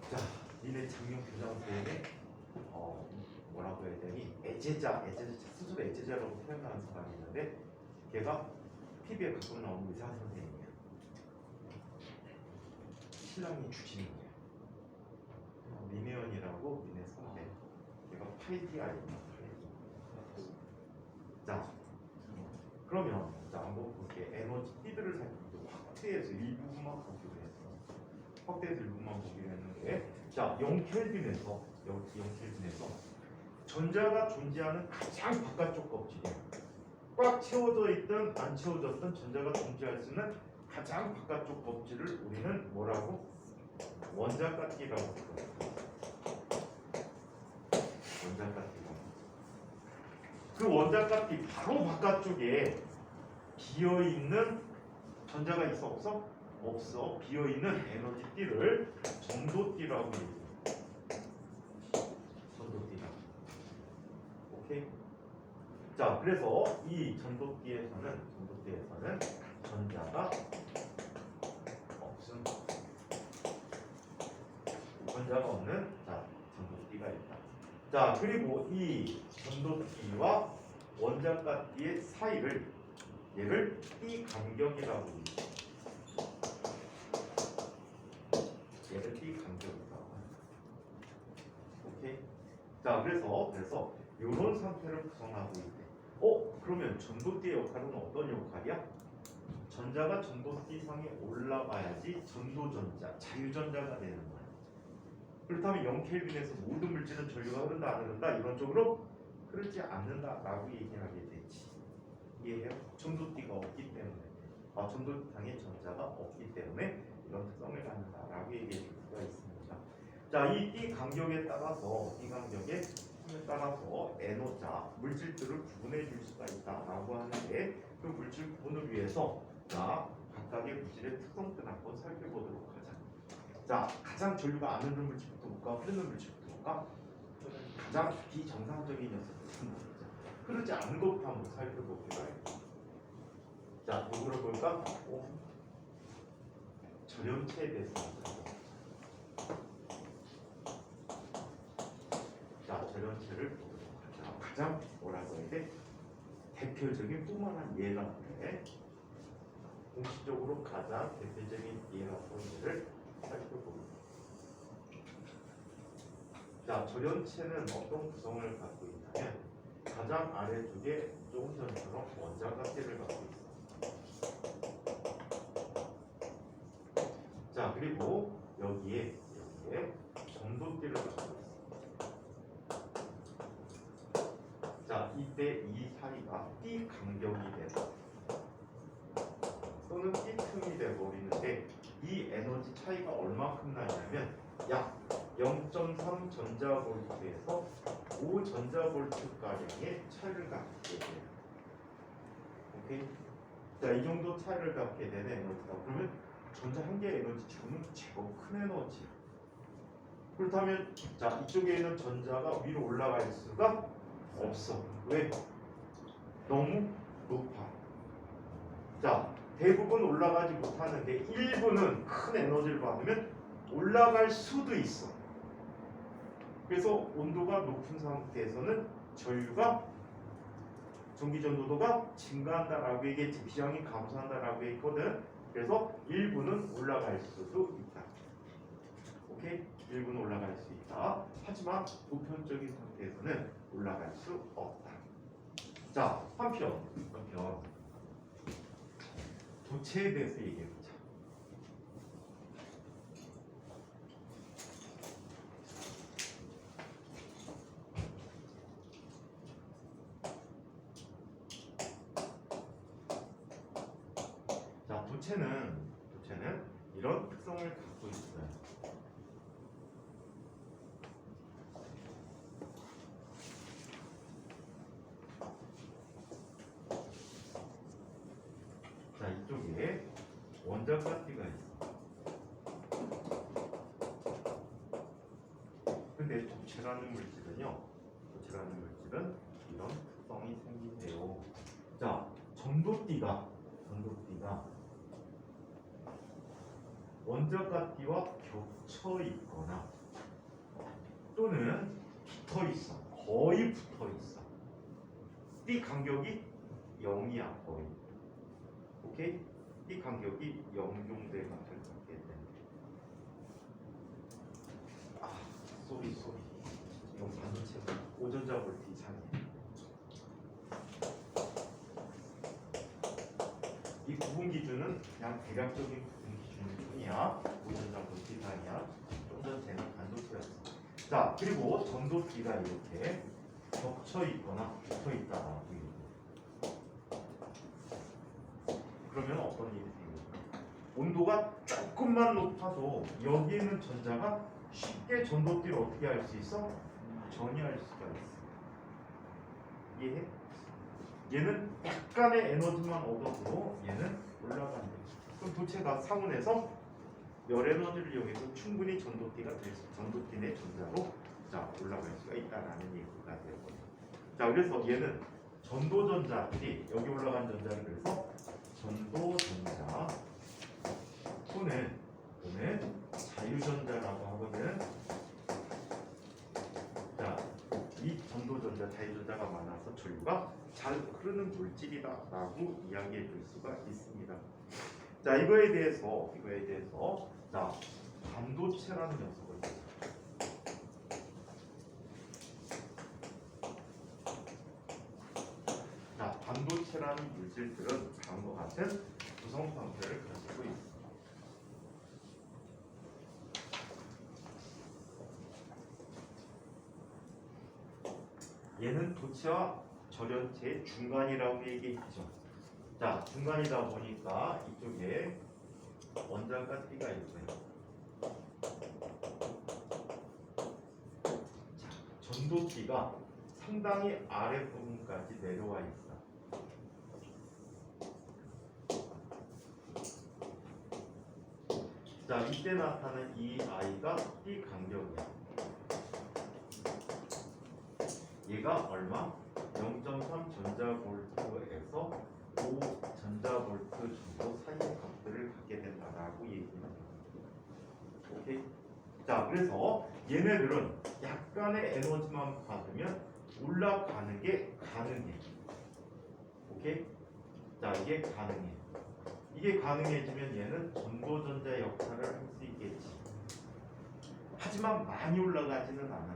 자, 니네 작년 교장선생님의 뭐라고 해야 되니? 애제자 스스로 애제자라고 표현하는 사람이 있는데 걔가 TV에 가끔 나오는 의사 선생님이야. 신랑이 주치는 거야. 민혜연이라고 니네 선배. 걔가 8D아입니다. 자, 그러면 자 한번 볼게. 에너지 띠들을 살펴보고 확대해서 일부분만 보기로 했어. 확대해서 일부분만 보기로 했는데, 자 0켈빈에서 여기 0켈빈에서 전자가 존재하는 가장 바깥쪽 껍질이야. 꽉 채워져 있든 안 채워졌든 전자가 존재할 수 있는 가장 바깥쪽 껍질을 우리는 뭐라고? 원자가띠라고 부르는 원자가띠라고. 그 원자가띠 바로 바깥쪽에 비어있는 전자가 있어 없어? 없어. 비어있는 에너지띠를 전도띠라고 얘기해. 전도띠라고. 오케이? 자, 그래서 이 전도띠에서는 전자가 없음. 전자가 없는 자 전도띠가 있다. 자, 그리고 이 전도띠와 원자가띠의 사이를 얘를 띠 간격이라고 부르죠. 얘를 띠 간격이라고. 오케이? 자, 그래서 이런 상태를 구성하고 있대. 그러면 전도띠의 역할은 어떤 역할이야? 전자가 전도띠 상에 올라가야지 전도전자, 자유전자가 되는 거야. 그렇다면 0켈빈에서 모든 물질은 전류가 흐른다 안 흐른다? 이론적으로 흐르지 않는다라고 얘기하게 되지. 이해해요? 전도띠가 없기 때문에. 전도상에 전자가 없기 때문에 이런 특성을 갖는다라고 얘기해 줄 수가 있습니다. 자, 이 띠 간격에 따라서 에너자 물질들을 구분해 줄 수가 있다라고 하는데, 그 물질 구분을 위해서 자 각각의 물질의 특성들 한번 살펴보도록 하자. 자, 가장 전류가 안 흐르는 물질부터 볼까? 흐르는 물질부터 볼까? 가장 비정상적인 녀석들 흐르지 않는 것부터 한번 살펴볼게요. 자, 누구를 볼까? 전염체에 대해서 살펴볼까? 자, 전염체를 보도록 하자. 가장 뭐라고 해야 돼? 대표적인 뿜어난 예라인데, 공식적으로 가장 대표적인 예라본들을 살펴보겠습니다. 자, 전염체는 어떤 구성을 갖고 있냐면 가장 아래쪽에 조금 전처럼 원자가띠를 갖고 있어. 자, 그리고 여기에 전도띠를 갖고 있어. 자, 이때 이 사이가 띠 간격이 돼서 또는 띠 틈이 돼버리는데, 이 에너지 차이가 얼마큼 나냐면 약 0.3 전자볼트에서 5 전자볼트가량의 차이를 갖게 돼요. 오케이? 자, 이 정도 차이를 갖게 되는 에너지다. 그러면 전자 한 개의 에너지 지금은 제법 큰 에너지야. 그렇다면 자, 이쪽에 있는 전자가 위로 올라갈 수가 없어. 왜? 너무 높아. 자, 대부분 올라가지 못하는데 일부는 큰 에너지를 받으면 올라갈 수도 있어. 그래서 온도가 높은 상태에서는 전류가 전기 전도도가 증가한다라고 얘기했지. 비량이 감소한다라고 했거든. 그래서 일부는 올라갈 수도 있다. 오케이? 일부는 올라갈 수 있다. 하지만 보편적인 상태에서는 올라갈 수 없다. 자, 한편 도체에 대해서 얘기해보자. 자, 도체는 이런 특성을 갖고 있어요. 자, 이쪽에 원자가띠가 있어. 근데 도체라는 물질은 이런 특성이 생긴대요. 자, 전도띠가 원자가 띠와 겹쳐 있거나 또는 붙어 있어. 거의 붙어 있어. 띠 간격이 0이야, 거의. 오케이? 띠 간격이 0 정도의 간격을 갖게 돼. 쏘리. 이건 반도체 오전자 볼트 이상해. 이 구분 기준은 그냥 대략적인 구분 기준일 뿐이야. 오전자 볼트 이상이야. 좀 전 쟤는 반도체였어. 자, 그리고 전도띠가 이렇게 겹쳐 있거나 붙어 있다. 그러면 어떤 일이 생길까? 온도가 조금만 높아도 여기 있는 전자가 쉽게 전도띠를 어떻게 할 수 있어? 전이할 수가 있어. 이해해? 얘는 약간의 에너지만 얻어도 얘는 올라간다. 그럼 도체가 상온에서 열 에너지를 이용해서 충분히 전도띠가 될 수, 전도띠 내 전자로 자 올라갈 수가 있다라는 얘기가 되거든요. 자, 그래서 얘는 전도전자들이 여기 올라간 전자를 그래서 전도전자 또는 자유전자라고 하거든. 자, 이 전도전자, 자유전자가 많아서 전류가 잘 흐르는 물질이다라고 이야기해 줄 수가 있습니다. 자, 이거에 대해서 자, 반도체라는 녀석을 자, 반도체라는 물질들은 다음과 같은 구성 형태를 가지고 있습니다. 얘는 도체와 절연체의 중간이라고 얘기했죠. 자, 중간이다 보니까 이쪽에 원자가 띠가 있고요. 자, 전도띠가 상당히 아랫부분까지 내려와 있어. 자, 이때 나타나는 이 아이가 띠 간격이야. 얘가 얼마? 0.3 전자볼트에서 5 전자볼트 정도 사이의 값들을 갖게 된다라고 얘기합니다. 오케이? 자, 그래서 얘네들은 약간의 에너지만 받으면 올라가는 게 가능해. 오케이? 자, 이게 가능해. 이게 가능해지면 얘는 전도전자 역할을 할 수 있겠지. 하지만 많이 올라가지는 않아.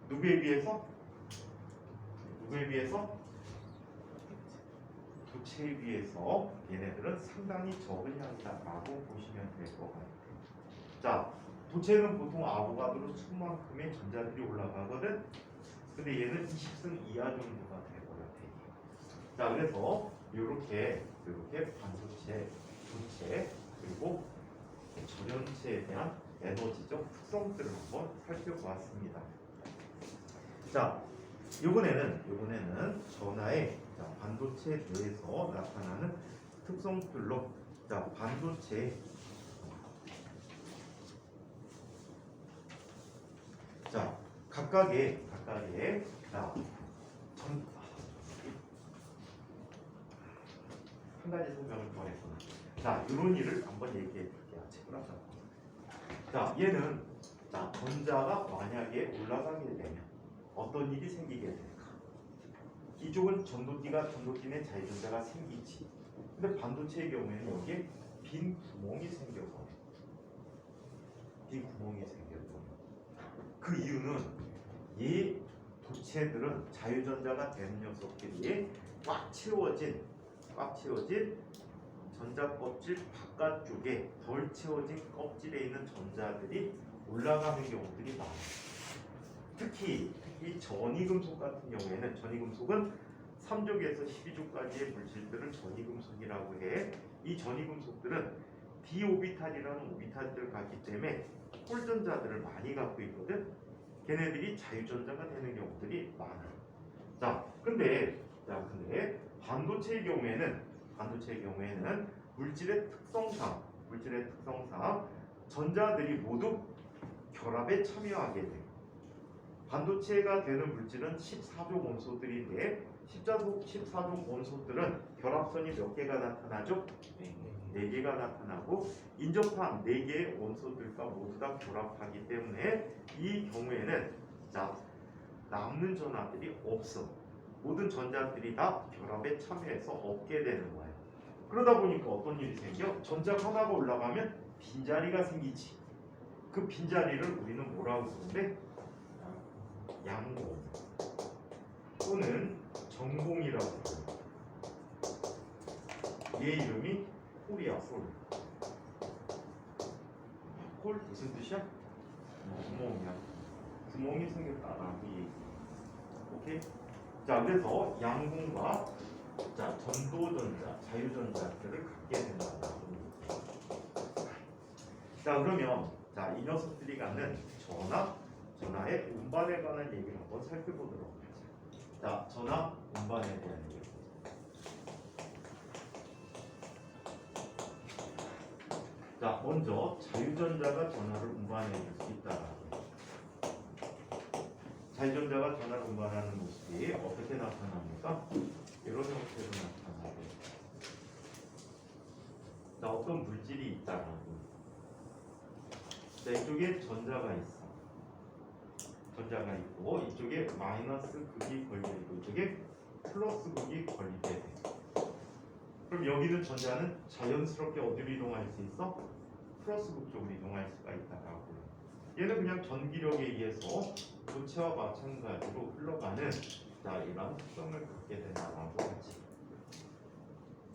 누구에 비해서? 도체에 비해서 얘네들은 상당히 적은 양이다라고 보시면 될 것 같아요. 자, 도체는 보통 아보가드로 수만큼의 전자들이 올라가거든. 근데 얘는 20승 이하 정도가 되거든. 자, 그래서 이렇게 반도체, 도체 그리고 절연체에 대한 에너지적 특성들을 한번 살펴보았습니다. 자, 이번에는 전하의 반도체 내에서 나타나는 특성들로 반도체 각각의 한 가지 설명을 더 했구나. 자, 이런 일을 한번 얘기해 볼게요. 책을 하자. 자, 얘는 전자가 만약에 올라가게 되면 어떤 일이 생기게 될까? 이쪽은 전도띠 내 자유전자가 생기지. 근데 반도체의 경우에는 여기에 빈 구멍이 생겨서 그 이유는 이 도체들은 자유전자가 되는 녀석들이 꽉 채워진 전자 껍질 바깥쪽에 덜 채워진 껍질에 있는 전자들이 올라가는 경우들이 많아요. 특히 이 전이금속 같은 경우에는 전이금속은 3족에서 12족까지의 물질들을 전이금속이라고 해. 이 전이금속들은 d 오비탈이라는 오비탈들을 갖기 때문에 홀전자들을 많이 갖고 있거든. 걔네들이 자유전자가 되는 경우들이 많아. 자, 근데 반도체의 경우에는 물질의 특성상 전자들이 모두 결합에 참여하게 돼. 반도체가 되는 물질은 14족 원소들인데 14족 원소들은 결합선이 몇 개가 나타나죠? 4개가 나타나고 인접한 4개의 원소들과 모두 다 결합하기 때문에 이 경우에는 자, 남는 전하들이 없어. 모든 전자들이 다 결합에 참여해서 없게 되는 거예요. 그러다 보니까 어떤 일이 생겨? 전자가 하나가 올라가면 빈자리가 생기지. 그 빈자리를 우리는 뭐라고 부르는데? 양공 또는 정공이라고 불러요. 얘 이름이 홀이야, 홀. 홀 무슨 뜻이야? 구멍이야. 구멍이 생겼다라고 얘기해. 오케이? 자, 그래서 양공과 자, 전도전자, 자유전자들을 갖게 된다라고 얘기해. 자, 그러면 자, 이 녀석들이 갖는 전하의 운반에 관한 얘기를 한번 살펴보도록 하자. 자, 전하 운반에 대한 얘기. 자, 먼저 자유전자가 전하를 운반해줄 수 있다라고. 자유전자가 전하를 운반하는 모습이 어떻게 나타납니까? 이런 형태로 나타나고. 자, 어떤 물질이 있다라고. 자, 이쪽에 전자가 있어. 전자가 있고 이쪽에 마이너스 극이 걸려있고 이쪽에 플러스 극이 걸리게 돼. 그럼 여기 있는 전자는 자연스럽게 어디로 이동할 수 있어? 플러스 극 쪽으로 이동할 수가 있다라고. 얘는 그냥 전기력에 의해서 도체와 마찬가지로 흘러가는 자, 이런 특성을 갖게 된다라고 하지.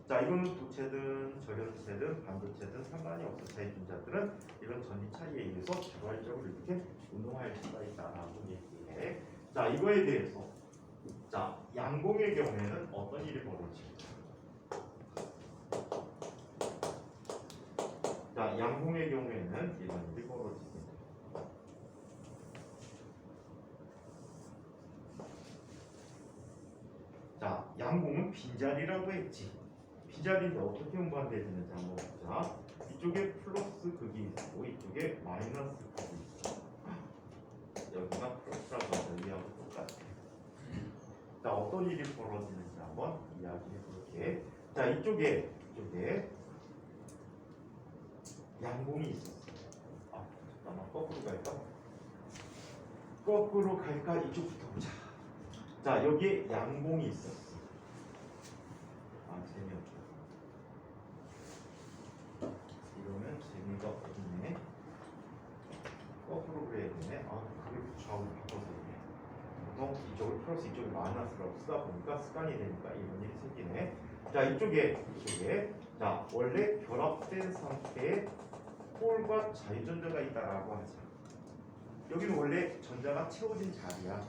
자, 이거는 도체든 절연체든 반도체든 상관이 없어. 자유전자들은 이런 전기 차이에 의해서 자발적으로 이렇게 운동할 수가 있다라고 얘기해. 자, 이거에 대해서 자, 양공의 경우에는 어떤 일이 벌어질까? 자, 양공의 경우에는 이런 일이 벌어집니다. 자, 양공은 빈자리라고 했지. 빈자리인데 어떻게 운반되는지 한번 보자. 이쪽에 플러스 극이 있고 이쪽에 마이너스 극이 있어. 여기가 플러스라고 하자. 이하고 똑같아. 자, 어떤 일이 벌어지는지 한번 이야기해 볼게. 자, 이쪽에 양공이 있었어. 아, 잠깐만 거꾸로 갈까? 거꾸로 갈까? 이쪽부터 보자. 자, 여기에 양공이 있었어. 아, 재미없다. 이러면 재미가 없네. 거꾸로 그래야 되네. 아, 그걸 좌우로 바꿔서 되네. 보통 이쪽을 플러스 이쪽을 마이너스라고 쓰다 보니까 습관이 되니까 이런 일이 생기네. 자, 이쪽에 자, 원래 결합된 상태에 홀과 자유전자가 있다라고 하자. 여기는 원래 전자가 채워진 자리야.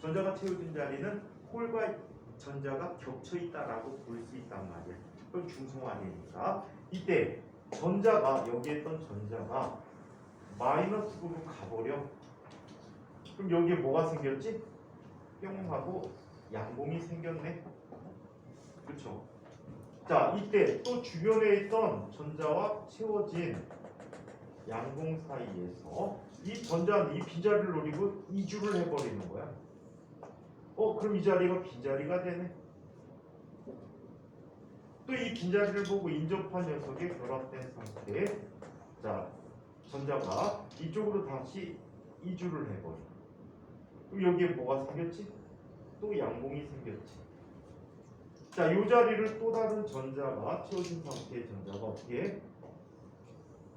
전자가 채워진 자리는 홀과 전자가 겹쳐 있다라고 볼 수 있단 말이야. 그건 중성화되니까 이때 전자가 여기에 있던 전자가 마이너스로 가버려. 그럼 여기에 뭐가 생겼지? 뿅 하고 양공이 생겼네. 그렇죠? 자, 이때 또 주변에 있던 전자와 채워진 양공 사이에서 이 전자는 이 빈자리를 노리고 이주를 해버리는 거야. 그럼 이 자리가 빈자리가 되네. 또 이 빈자리를 보고 인접한 녀석에 결합된 상태에 자, 전자가 이쪽으로 다시 이주를 해버려. 그럼 여기에 뭐가 생겼지? 또 양공이 생겼지. 자, 이 자리를 또 다른 전자가 채워진 상태의 전자가 어떻게 해?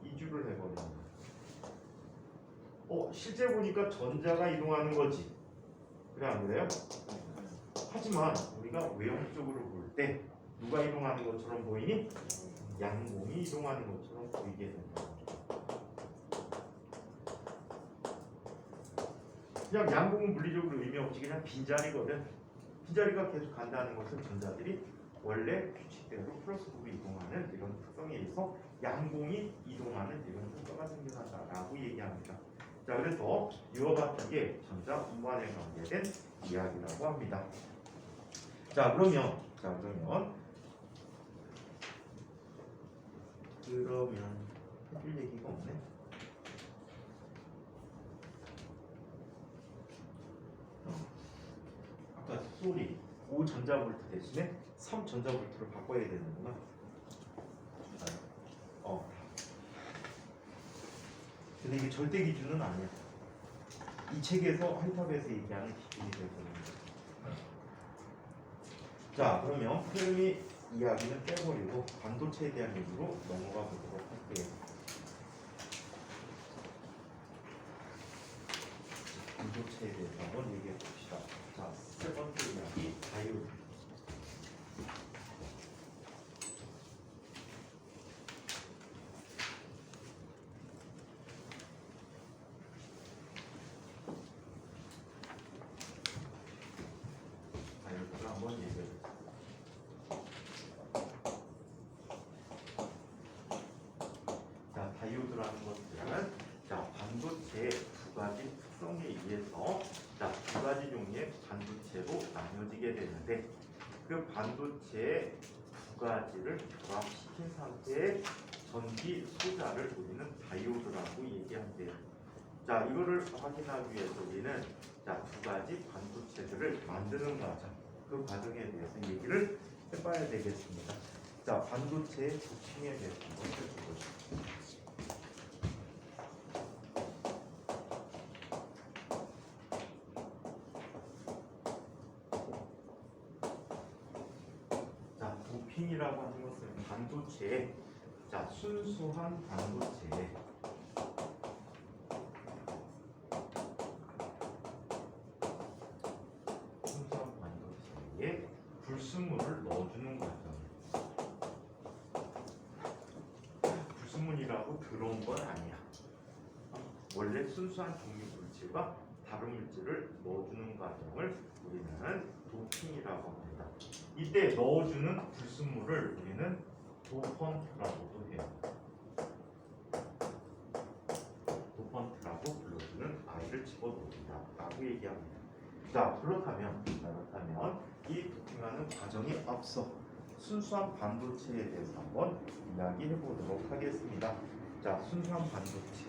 이주를 해버리는 거야. 실제 보니까 전자가 이동하는 거지. 그래 안 그래요? 하지만 우리가 외형적으로 볼 때 누가 이동하는 것처럼 보이니? 양공이 이동하는 것처럼 보이게 된다. 그냥 양공은 물리적으로 의미 없이 그냥 빈자리거든. 빈자리가 계속 간다는 것은 전자들이 원래 규칙대로 플러스로 이동하는 이런 특성에 의해서 양공이 이동하는 이런 효과가 생겨난다라고 얘기합니다. 자, 그래서 이와 같은 게 전자 운반에 관계된 이야기라고 합니다. 자, 그러면 해줄 얘기가 없네. 아까 소리 5 5전자볼트 대신에 3전자볼트로 바꿔야 되는구나. 근데 이게 절대 기준은 아니야. 이 책에서 알파벳에 얘기하는 기준이 되거든요. 자, 그러면 페르미 이야기는 빼버리고 반도체에 대한 얘기로 넘어가 보도록 할게요. 반도체에 대해서 한번 얘기해 봅시다. 자, 세 번째 이야기, 다이오드. 다이오드를 한번 얘기해 봅시다. 자, 다이오드라는 것들은 자, 반도체의 두 가지 특성에 의해서 자, 두 가지 종류의 반도체로 나뉘어지게 되는데 그 반도체의 두 가지를 결합시킨 상태의 전기 소자를 우리는 다이오드라고 얘기한대요. 자, 이거를 확인하기 위해서 우리는 자, 두 가지 반도체들을 만드는 과정, 그 과정에 대해서 얘기를 해봐야 되겠습니다. 자, 반도체의 부품에 대해서 한번 살펴보죠. 자, 부품이라고 하는 것은 반도체의 자, 순수한 반도체에 불순물을 넣어주는 과정. 불순물이라고 들어온 건 아니야. 원래 순수한 종류 물질과 다른 물질을 넣어주는 과정을 우리는 도핑이라고 합니다. 이때 넣어주는 불순물을 우리는 도펀트라고도 해요. 도펀트라고 불러주는 아이를 집어넣는다 라고 얘기합니다. 자, 그렇다면 이 도핑하는 과정에 앞서 순수한 반도체에 대해서 한번 이야기해 보도록 하겠습니다. 자, 순수한 반도체.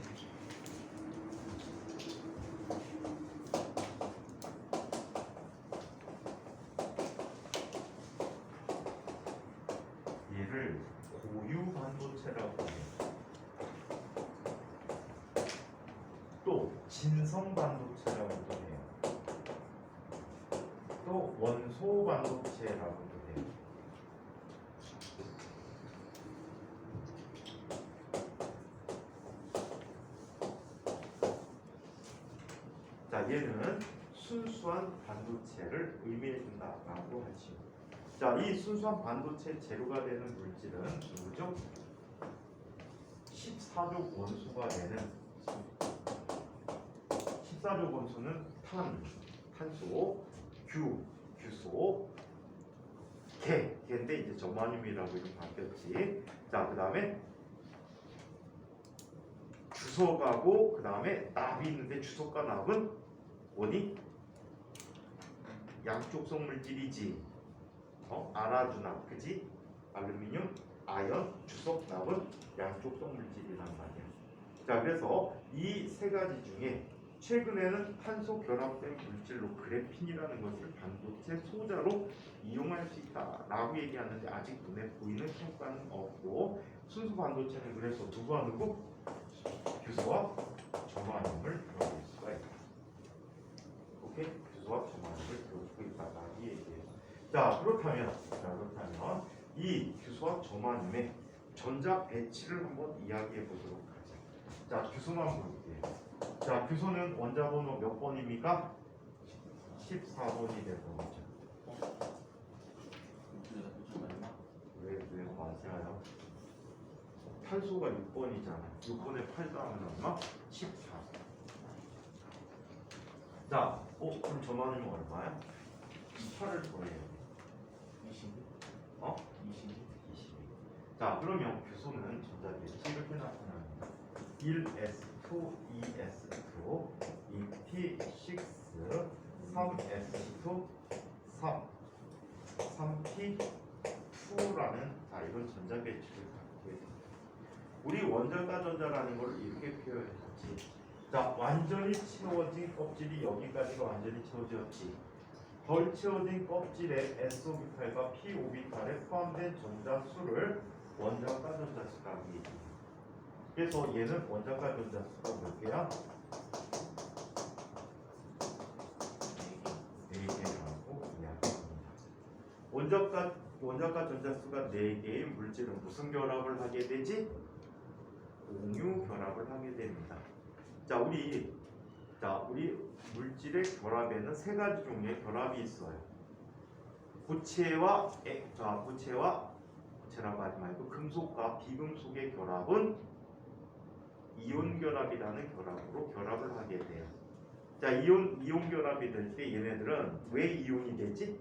얘를 고유 반도체라고 해요. 또 진성 반도체라고도 해요. 또 원소 반도체라고도 해요. 자, 얘는 순수한 반도체를 의미해준다라고 하죠. 자, 이 순수한 반도체 재료가 되는 물질은 누구죠? 14족 원소가 되는 14족 원소는 탄소, 규소, 걔인데 이제 저마늄이라고 이름 바뀌었지. 자, 그 다음에 주석하고 그 다음에 납이 있는데 주석과 납은 뭐니? 양쪽성 물질이지. 알아주나, 그지? 알루미늄, 아연, 주석, 납은 양쪽성 물질이란 말이야. 자, 그래서 이 세 가지 중에 최근에는 탄소 결합된 물질로 그래핀이라는 것을 반도체 소자로 이용할 수 있다라고 얘기하는데 아직 눈에 보이는 효과는 없고 순수 반도체는 그래서 누구와 누구? 규소와 저마늄을 들어줄 수가 있다. 오케이? 규소와 저마늄을 들어주고 있다라고 얘기해요. 자, 그렇다면 이 규소와 저마늄의 전자 배치를 한번 이야기해 보도록 하자. 자, 규소만 볼게요. 자, 규소는 원자 번호 몇 번입니까? 14번이 되고. 왜 맞아요? 탄소가 6번이잖아. 6번에 8 더하면 얼마? 14. 자, 그럼 저마늄은 얼마야? 8을 더해요. 22. 22. 자, 그러면 규소는 전자배치 이렇게 나타납니다. 1s2, 2s2, 2p6, 3s2, 3p2라는 이런 전자배치를 갖게 됩니다. 우리 원전과 전자라는 걸 이렇게 표현했지. 자, 완전히 채워진 껍질이 여기까지가 완전히 채워졌지. 덜 채워진 껍질에 S오비탈과 P오비탈에 포함된 전자수를 원자과 전자수가 하기. 그래서 얘는 원자과 전자수가 몇 개야? 4개라고 이야기합니다. 원자과 전자수가 4개의 물질은 무슨 결합을 하게 되지? 공유 결합을 하게 됩니다. 자, 우리 물질의 결합에는 3가지 종류의 결합이 있어요. 고체라고 하지 말고 금속과 비금속의 결합은 이온 결합이라는 결합으로 결합을 하게 돼요. 자, 이온 결합이 될 때 얘네들은 왜 이온이 되지?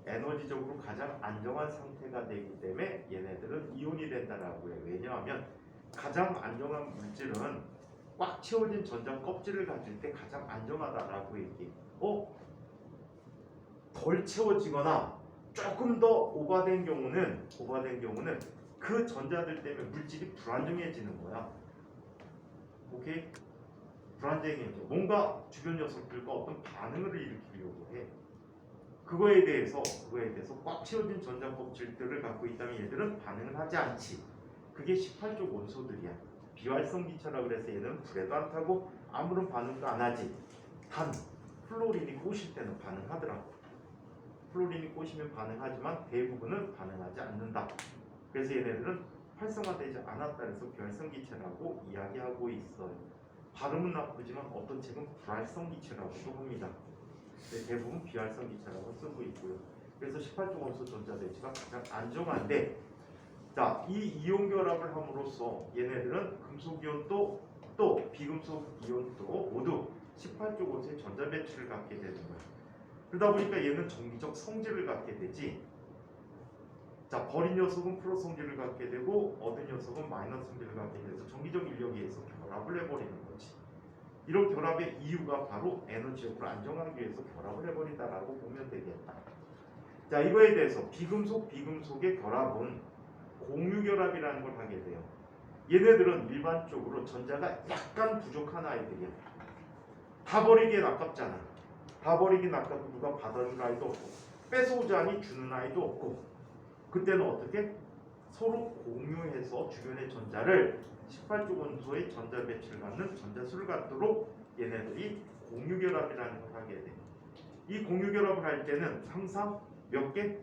에너지적으로 가장 안정한 상태가 되기 때문에 얘네들은 이온이 된다라고 해요. 왜냐하면 가장 안정한 물질은 꽉 채워진 전자 껍질을 가질 때 가장 안정하다라고 얘기해. 덜 채워지거나 조금 더 오버된 경우는 그 전자들 때문에 물질이 불안정해지는 거야. 오케이? 불안정해져. 뭔가 주변 녀석들과 어떤 반응을 일으키려고 해. 그거에 대해서 꽉 채워진 전자 껍질들을 갖고 있다면 얘들은 반응을 하지 않지. 그게 18족 원소들이야. 비활성 기체라고 그래서 얘는 불에도 안 타고 아무런 반응도 안 하지. 단 플로린이 꼬실 때는 반응하더라고. 플로린이 꼬시면 반응하지만 대부분은 반응하지 않는다. 그래서 얘네들은 활성화되지 않았다 해서 비활성 기체라고 이야기하고 있어요. 발음은 나쁘지만 어떤 책은 불활성 기체라고도 합니다. 대부분 비활성 기체라고 쓰고 있고요. 그래서 18족 원소 전자 대체가 가장 안정한데, 자, 이 이온 결합을 함으로써 얘네들은 금속 이온도 또 비금속 이온도 모두 18족 원소의 전자 배출을 갖게 되는 거예요. 그러다 보니까 얘는 정기적 성질을 갖게 되지. 자, 버린 녀석은 플러스 성질을 갖게 되고 얻은 녀석은 마이너스 성질을 갖게 돼서 정기적 인력에 의해서 결합을 해버리는 거지. 이런 결합의 이유가 바로 에너지적으로 안정하기 위해서 결합을 해버린다라고 보면 되겠다. 자, 이거에 대해서 비금속의 결합은 공유결합이라는 걸 하게 돼요. 얘네들은 일반적으로 전자가 약간 부족한 아이들이야. 다 버리기엔 아깝잖아. 다 버리기엔 아깝고 누가 받아줄 아이도 없고 뺏어오자니 주는 아이도 없고, 그때는 어떻게? 서로 공유해서 주변의 전자를 18족 원소의 전자 배치를 갖는 전자수를 갖도록 얘네들이 공유결합이라는 걸 하게 돼. 이 공유결합을 할 때는 항상 몇 개?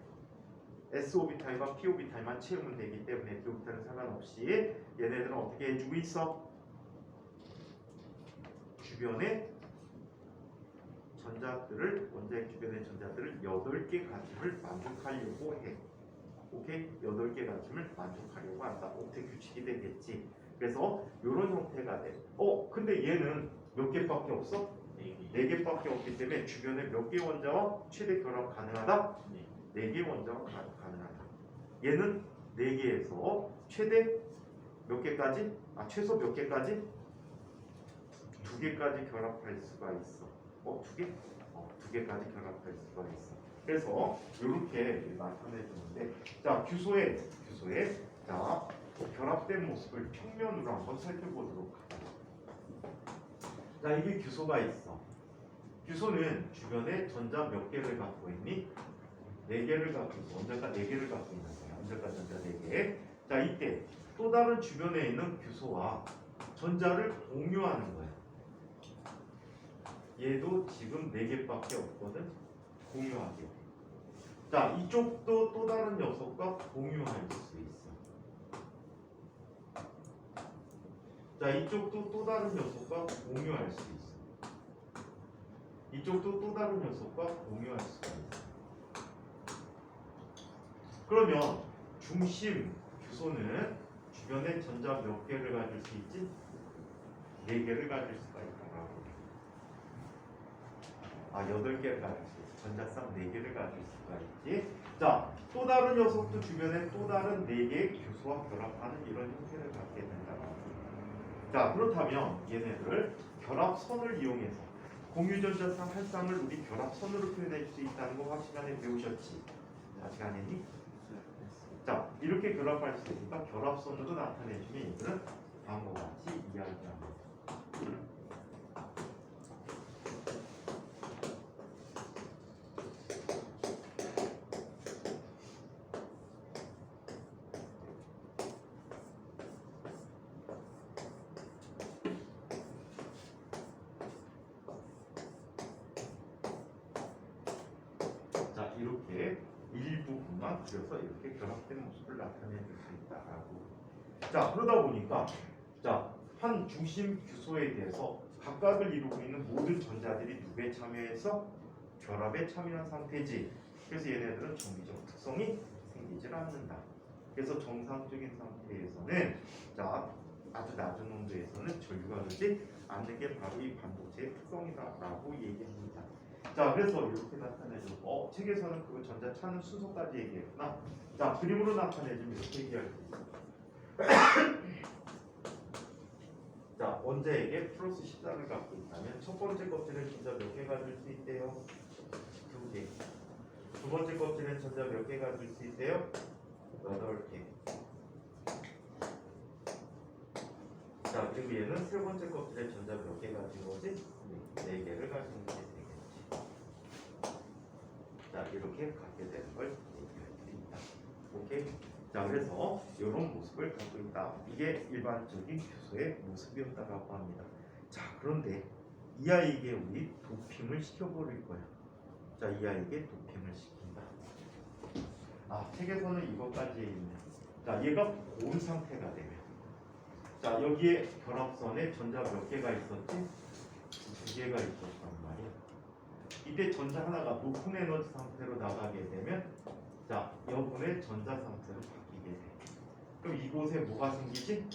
S오비탈과 P오비탈만 채우면 되기 때문에 P오비탈은 상관없이 얘네들은 어떻게 해주고 있어? 주변의 전자들을, 원자핵 주변의 전자들을 8개 가짐을 만족하려고 해. 오케이? 8개 가짐을 만족하려고 한다. 옥텟 규칙이 되겠지. 그래서 이런 형태가 돼. 근데 얘는 몇 개밖에 없어? 4개밖에 없기 때문에 주변에 몇 개 원자와 최대 결합 가능하다? 4개 원자와 가능하다. 얘는 4개에서 최대 몇 개까지? 최소 몇 개까지? 2개까지 결합할 수가 있어. 2개? 2개까지 결합할 수가 있어. 그래서 이렇게 나타내주는데, 자, 규소에 자, 결합된 모습을 평면으로 한번 살펴보도록 하자. 자, 이게 규소가 있어. 규소는 주변에 전자 몇 개를 갖고 있니? 4개를 갖고 있어. 원자가 4개를 갖고 있는 거야. 원자가 전자 4개. 자, 이때 또 다른 주변에 있는 규소와 전자를 공유하는 거야. 얘도 지금 4개밖에 없거든. 공유하게. 자, 이쪽도 또 다른 녀석과 공유할 수 있어. 자, 이쪽도 또 다른 녀석과 공유할 수 있어. 이쪽도 또 다른 녀석과 공유할 수가 있어. 그러면 중심 규소는 주변에 전자 몇 개를 가질 수 있지? 4개를 가질 수가 있다라고. 8개를 가질 수 있어. 전자쌍 4개를 가질 수가 있지. 자, 또 다른 녀석도 주변에 또 다른 4개의 규소와 결합하는 이런 형태를 갖게 된다라고. 자, 그렇다면 얘네들을 결합선을 이용해서 공유전자쌍 한 쌍을 우리 결합선으로 표현할 수 있다는 거 학 시간에 배우셨지? 아직 안 했니? 자, 이렇게 결합할 수 있으니까 결합선으로 나타내주면 얘들은 다음과 같이 이야기합니다. 이렇게 일부분만 그려서 이렇게 결합된 모습을 나타내 줄 수 있다라고. 자, 그러다 보니까 자, 한 중심 규소에 대해서 각각을 이루고 있는 모든 전자들이 누구에 참여해서 결합에 참여한 상태지. 그래서 얘네들은 정비적 특성이 생기질 않는다. 그래서 정상적인 상태에서는 자, 아주 낮은 온도에서는 전류가 되지 않는 게 바로 이 반도체의 특성이다라고 얘기합니다. 자, 그래서 이렇게 나타내죠. 책에서는 그 전자 차는 순서까지 얘기했구나. 자, 그림으로 나타내주면 이렇게 얘기할 수 있어요. 자, 원자에게 플러스 14를 갖고 있다면 첫 번째 껍질은 전자 몇 개 가질 수 있대요? 2개. 두 번째 껍질은 전자 몇 개 가질 수 있대요? 8개. 자, 그리고 얘는 세 번째 껍질에 전자 몇 개 가진 거지? 4개를 가지는 게 되겠지. 자, 이렇게 갖게 되는 걸 얘기할 수 있다. 오케이? 자, 그래서 이런 모습을 갖고 있다. 이게 일반적인 규소의 모습이었다라고 합니다. 자, 그런데 이 아이에게 우리 도핑을 시켜버릴 거야. 자, 이 아이에게 도핑을 시킨다. 책에서는 이것까지 있네. 자, 얘가 고온 상태가 되면 자, 여기에 결합선에 전자 몇 개가 있었지? 2개가 있었단 말이야. 이때 전자 하나가 높은 에너지 상태로 나가게 되면 자, 여분의 전자 상태로 바뀌게 돼. 그럼 이곳에 뭐가 생기지?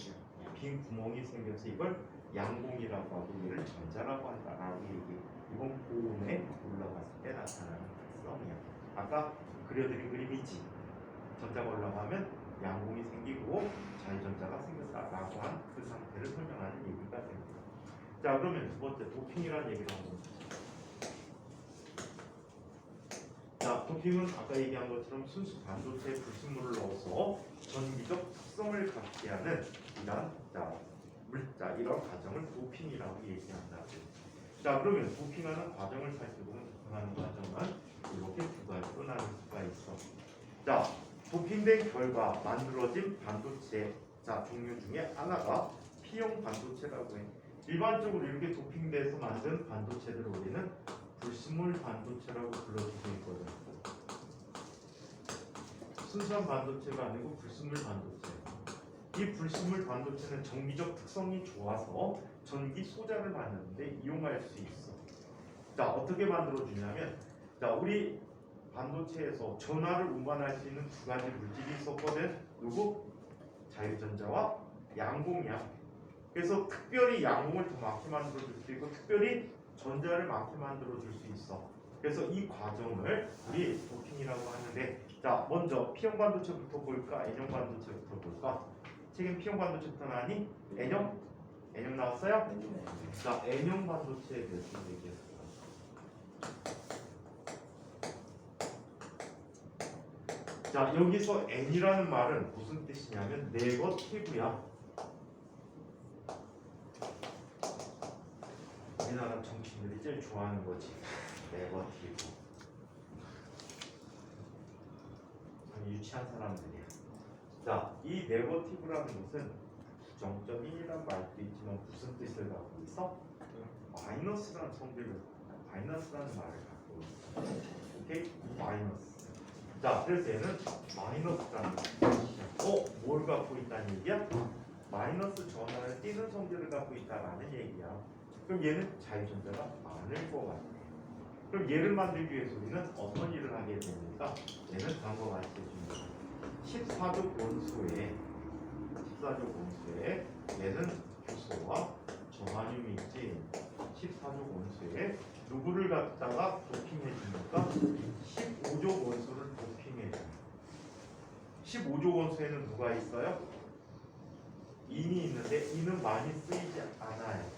빈 구멍이 생겨서 이걸 양봉이라고 하고 얘를 전자라고 한다라고 얘기해. 이건 고온에 올라갔을 때 나타나는 특성이야. 아까 그려드린 그림이지. 전자가 올라가면 양봉이 생기고 자유전자가 생겼다라고 한 그 상태를 설명하는 얘기가 됩니다. 자, 그러면 두 번째 도핑이라는 얘기를 한번 보자. 자, 도핑은 아까 얘기한 것처럼 순수 반도체에 불순물을 넣어서 전기적 특성을 갖게 하는 이런 과정을 도핑이라고 얘기한다. 자, 그러면 도핑하는 과정을 살펴보면 도핑하는 과정은 이렇게 두 가지로 나눌 수가 있어. 자, 도핑된 결과 만들어진 반도체 종류 중에 하나가 P형 반도체라고 해. 일반적으로 이렇게 도핑돼서 만든 반도체들을 우리는 불순물 반도체라고 불러주고 있거든. 순수한 반도체가 아니고 불순물 반도체. 이 불순물 반도체는 정비적 특성이 좋아서 전기 소자를 만드는데 이용할 수 있어. 자, 어떻게 만들어주냐면 자, 우리 반도체에서 전하를 운반할 수 있는 두 가지 물질이 있었거든. 누구? 자유전자와 양봉이야. 그래서 특별히 양봉을 더 많게 만들어줄 수 있고 특별히 전자를 많게 만들어줄 수 있어. 그래서 이 과정을 우리 도핑이라고 하는데 자, 먼저 P형 반도체부터 볼까? N형 반도체부터 볼까? 책임 P형 반도체부터 나니? N형? N형 나왔어요? 자, N형 반도체에 대해서 얘기했어요. 자, 여기서 N이라는 말은 무슨 뜻이냐면 네거티브야. 우리나라 정치인들이 제일 좋아하는 거지. 네거티브. 참 유치한 사람들이야. 자, 이 네거티브라는 것은 부정적인이란 말도 있지만 무슨 뜻을 갖고 있어? 마이너스라는 성질을, 마이너스라는 말을 갖고 있어. 오케이? 마이너스. 자, 그래서 얘는 마이너스라는 뜻이야. 뭘 갖고 있다는 얘기야? 마이너스 전하를 띄는 성질을 갖고 있다라는 얘기야. 그럼 얘는 자유전자가 많을 것 같아. 그럼 얘를 만들기 위해서 우리는 어떤 일을 하게 됩니까? 얘는 다음과 같이 해줍니다. 14족 원소에 얘는 규소와 저하듐이 있지. 14족 원소에 누구를 갖다가 도핑해 줍니까? 15족 원소를 도핑해 줍니다. 15족 원소에는 누가 있어요? 인이 있는데 인은 많이 쓰이지 않아요.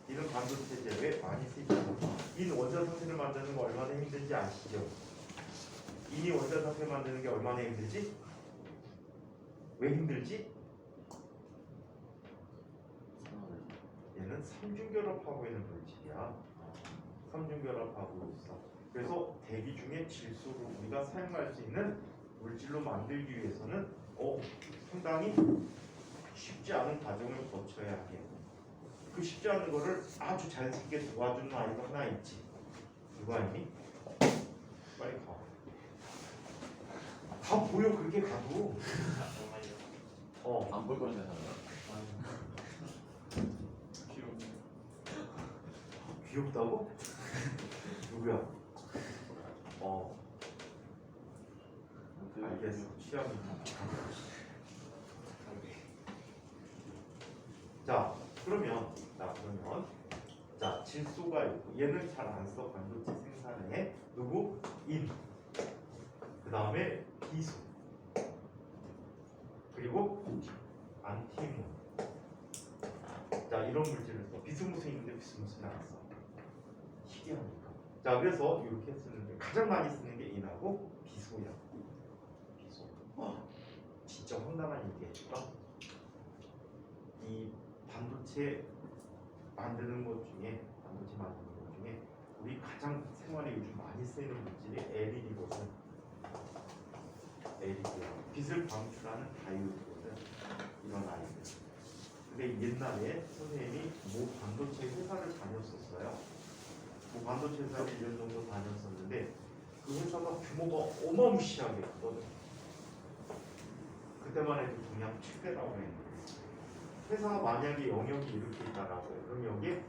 이는 반도체 제외에 많이 쓰이지 않아요. 인 원자 상태를 만드는 거 얼마나 힘든지 아시죠? 인이 원자 상태 만드는 게 얼마나 힘들지? 왜 힘들지? 얘는 삼중결합하고 있는 물질이야. 삼중결합하고 있어. 그래서 대기 중에 질소를 우리가 사용할 수 있는 물질로 만들기 위해서는 상당히 쉽지 않은 과정을 거쳐야 해. 그 쉽지 않은 거를 아주 자연스럽게 도와주는 아이가 하나 있지. 누가 있니? 빨리 가. 다 보여 그렇게 가도. 안 볼 거라 생각하나? 귀엽다고? 누구야? 알겠어. 취향이. 자, 그러면 질소가 있고 얘는 잘 안 써. 반도체 생산에 누구? 인. 그 다음에 비소. 그리고 안티몬. 자, 이런 물질을 써. 비스무스 있는데 비스무스는 안 써. 희귀하니까. 자, 그래서 이렇게 쓰는데 가장 많이 쓰는 게 인하고 비소야. 비소. 진짜 황당한 얘기해줄까? 이 반도체 만드는 것 중에 우리 가장 생활에 요즘 많이 쓰이는 물질이 LED거든. LED야. 빛을 방출하는 다이오드거든. 이런 아이들. 근데 옛날에 선생님이 모 반도체 회사를 다녔었어요. 모 반도체 회사를 1년 정도 다녔었는데 그 회사가 규모가 어마무시하게 크거든. 그때만 해도 그냥 최대라고 했는데 회사가 만약에 영역이 이렇게 있다라고 해. 그럼 여기에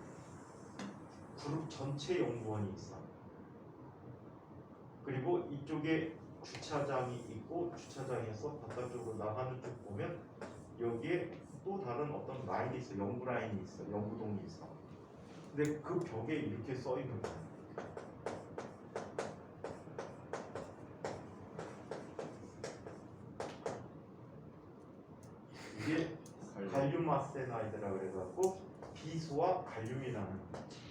그룹 전체 연구원이 있어. 그리고 이쪽에 주차장이 있고 주차장에서 바깥쪽으로 나가는 쪽 보면 여기에 또 다른 어떤 라인이 있어. 연구 라인이 있어. 연구동이 있어. 근데 그 벽에 이렇게 써 있는 거야. 이게 갈륨 아세나이드라 그래갖고 비소와 갈륨이라는 물질.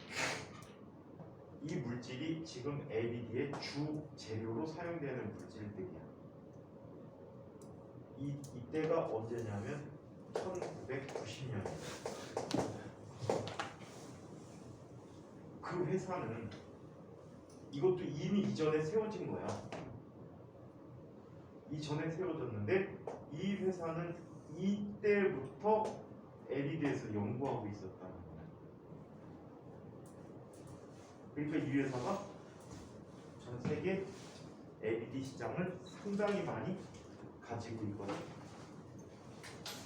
이 물질이 지금 LED의 주 재료로 사용되는 물질들이야. 이때가 언제냐면 1990년이야. 그 회사는 이것도 이미 이전에 세워진 거야. 이전에 세워졌는데 이 회사는 이때부터 LED에서 연구하고 있었다는 거야. 그러니까 이 회사가 전 세계 LED 시장을 상당히 많이 가지고 있거든.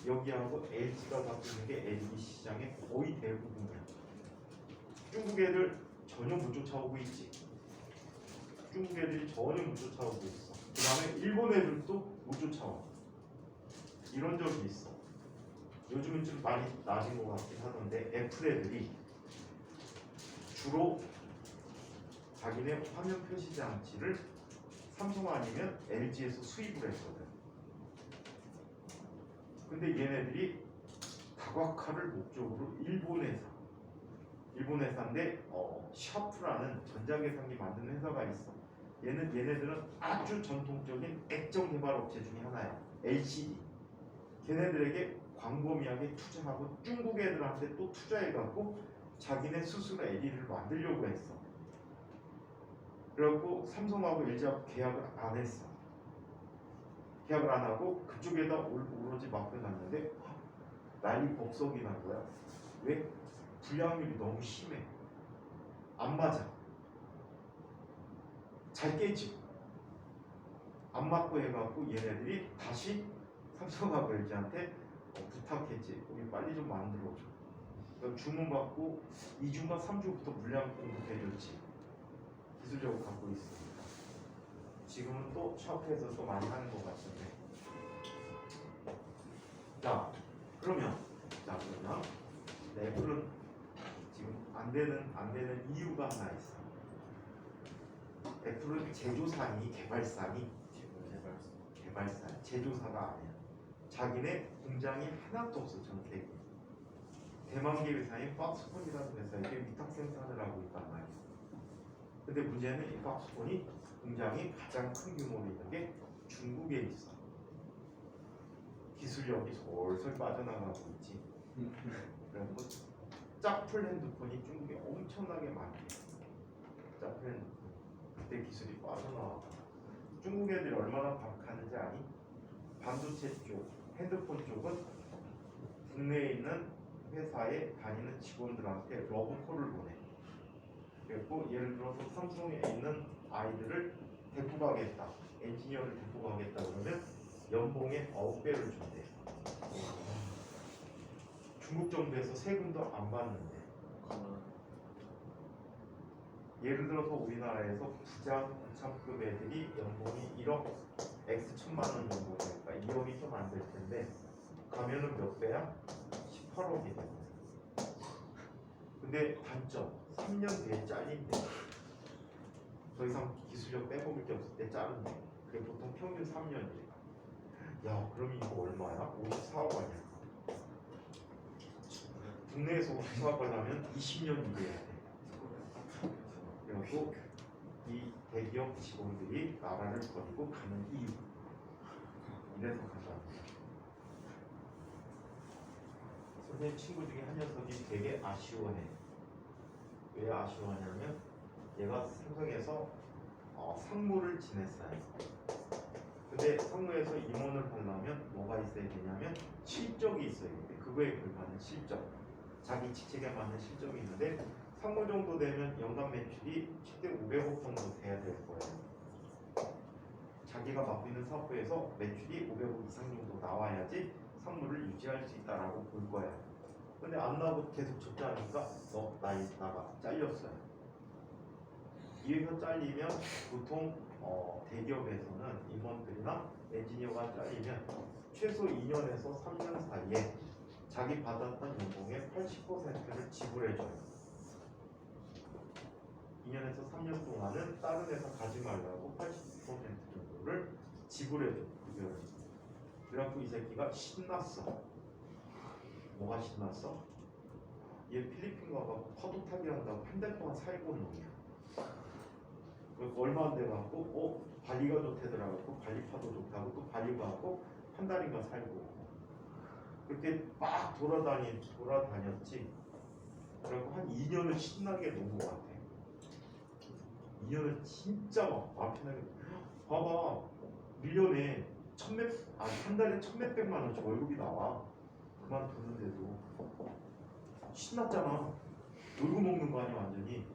여기하고 LG가 갖고 있는 게 LED 시장의 거의 대부분이야. 중국 애들 전혀 못 쫓아오고 있지. 중국 애들이 전혀 못 쫓아오고 있어. 그 다음에 일본 애들도 못 쫓아와. 이런 적이 있어. 요즘은 좀 많이 낮은 것 같긴 하던데 애플 애들이 주로 자기네 화면 표시 장치를 삼성 아니면 LG에서 수입을 했거든. 근데 얘네들이 다각화를 목적으로 일본 회사인데 샤프라는 전자계산기 만드는 회사가 있어. 얘네들은 아주 전통적인 액정 개발 업체 중에 하나야. LCD. 걔네들에게 광범위하게 투자하고 중국 애들한테 또 투자해갖고 자기네 스스로 LED를 만들려고 했어. 그래갖고 삼성하고 LG하고 계약을 안 했어. 계약을 안 하고 그쪽에다 오로지 맡겨놨는데 난리 법석이 난 거야. 왜? 불량률이 너무 심해. 안 맞아. 잘 깨지고 안 맞고 해갖고 얘네들이 다시 삼성하고 LG한테 부탁했지. 우리 빨리 좀 만들어줘. 그러니까 주문 받고 2주인가 3주부터 물량 공급해줬지. 기술적으로 갖고 있으니까. 지금은 또 샤프에서 또 많이 하는 것 같은데. 자, 그러면 애플은 지금 안 되는 이유가 하나 있어. 애플은 제조사니 개발사니 제조사가 아니야. 자기네 공장이 하나도 없어. 전 세계. 대만계 회사인 박스콘이라는 회사에게 위탁 생산을 하고 있단 말이야. 근데 문제는 이 박스콘이 공장이 가장 큰 규모로 있는 게 중국에 있어. 기술력이 솔솔 빠져나가고 있지. 그래서 짝플 핸드폰이 중국에 엄청나게 많대. 짝플 핸드폰. 그때 기술이 빠져나와. 중국 애들이 얼마나 박하는지 아니? 반도체 쪽, 핸드폰 쪽은 국내에 있는 회사에 다니는 직원들한테 러브콜을 보내. 그리고 예를 들어서 삼성에 있는 아이들을 데리고 가겠다. 엔지니어를 데리고 가겠다 그러면 연봉의 9배를 준대. 중국 정부에서 세금도 안 받는데. 예를 들어서 우리나라에서 부장, 부참급 애들이 연봉이 1억 X 1000만 원 연봉이니까 2억이 좀 안 될 텐데 가면은 몇 배야? 18억이 되는 거야. 근데 단점 3년 뒤에 잘린대. 더 이상 기술력 빼먹을 게 없을 때 자른대. 그게 보통 평균 3년이래. 야, 그럼 이거 얼마야? 54억 아니야? 국내에서 54억 하려면 20년 일해야 돼. 그리고 이 대기업 직원들이 나라를 버리고 가는 이유. 이래서 가져왔습니다. 선생님 친구 중에 한 녀석이 되게 아쉬워해. 왜 아쉬워하냐면 얘가 삼성에서 상무를 지냈어요. 근데 상무에서 임원을 하려면 뭐가 있어야 되냐면 실적이 있어야 돼. 그거에 걸맞는 실적. 자기 직책에 맞는 실적이 있는데 상무 정도 되면 연간 매출이 최대 500억 정도 돼야 될 거예요. 자기가 맡고 있는 사업부에서 매출이 500억 이상 정도 나와야지 상무를 유지할 수 있다라고 볼 거야. 근데 안 나오고 계속 적자하니까 너 나가 잘렸어요. 이에서 잘리면 보통 대기업에서는 임원들이나 엔지니어가 잘리면 최소 2년에서 3년 사이에 자기 받았던 연봉의 80%를 지불해줘요. 2년에서 3년 동안은 다른 회사 가지 말라고 80% 정도를 지불해줘. 그래갖고 이 새끼가 신났어. 뭐가 신났어? 얘 필리핀 가고 파도 타기 한다고 한 달 동안 살고 온 놈이야. 그래서 얼마 안 돼갖고 발리가 좋대더라고. 발리 파도 좋다고 또 발리 가고 한 달인가 살고 그렇게 막 돌아다녔지. 그래갖고 한 2년을 신나게 논 것 같아. 2년을 진짜 막 편하게. 봐봐, 1년에 한 달에 1,몇백만 원씩 월급이 나와. 그만두는데도 신났잖아. 놀고 먹는 거 아니야 완전히.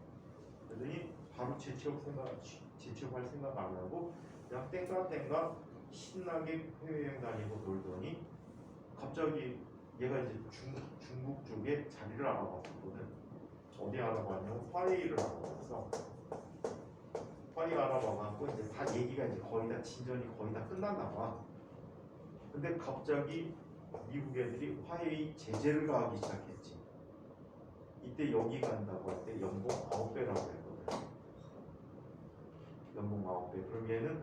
그러더니 바로 재취업할 생각 안 하고 그냥 땡가 신나게 해외여행 다니고 놀더니 갑자기 얘가 이제 중국 쪽에 자리를 알아봤었거든. 어디 알아봤냐면 화웨이를 알아봤어. 화웨이 알아봐갖고 이제 다 얘기가 이제 거의 다 진전이 거의 다 끝났나 봐. 근데 갑자기 미국 애들이 화웨이 제재를 가하기 시작했지. 이때 여기 간다고 할 때 연봉 9배라고 했거든. 연봉 9배. 그럼 얘는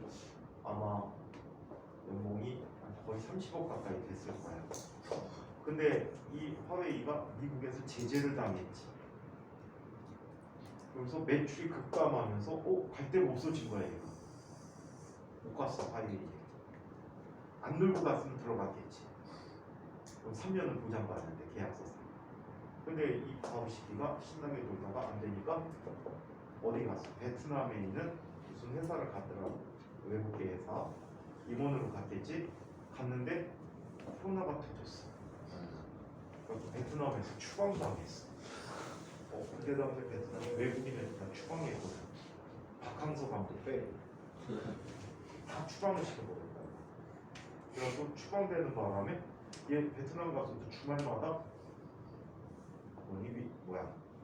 아마 연봉이 거의 30억 가까이 됐을 거야. 근데 이 화웨이가 미국에서 제재를 당했지. 그래서 매출이 급감하면서 갈 데가 없어진 거야 얘가. 못 갔어 화웨이. 안 놀고 갔으면 들어갔겠지. 그럼 3년은 보장받는데 계약서상. 근데 이 바보시키가 신나게 놀다가 안 되니까 어디 갔어? 베트남에 있는 무슨 회사를 갔더라고. 외국계 회사. 임원으로 갔겠지. 갔는데 코로나가 터졌어. 그래서 베트남에서 추방당했어. 그때 당시 베트남에 외국인을 다 추방했거든. 박항서 감독 빼. 다 추방을 시켜버렸다. 그래서 추방되는 바람에 얘 베트남 가서도 주말마다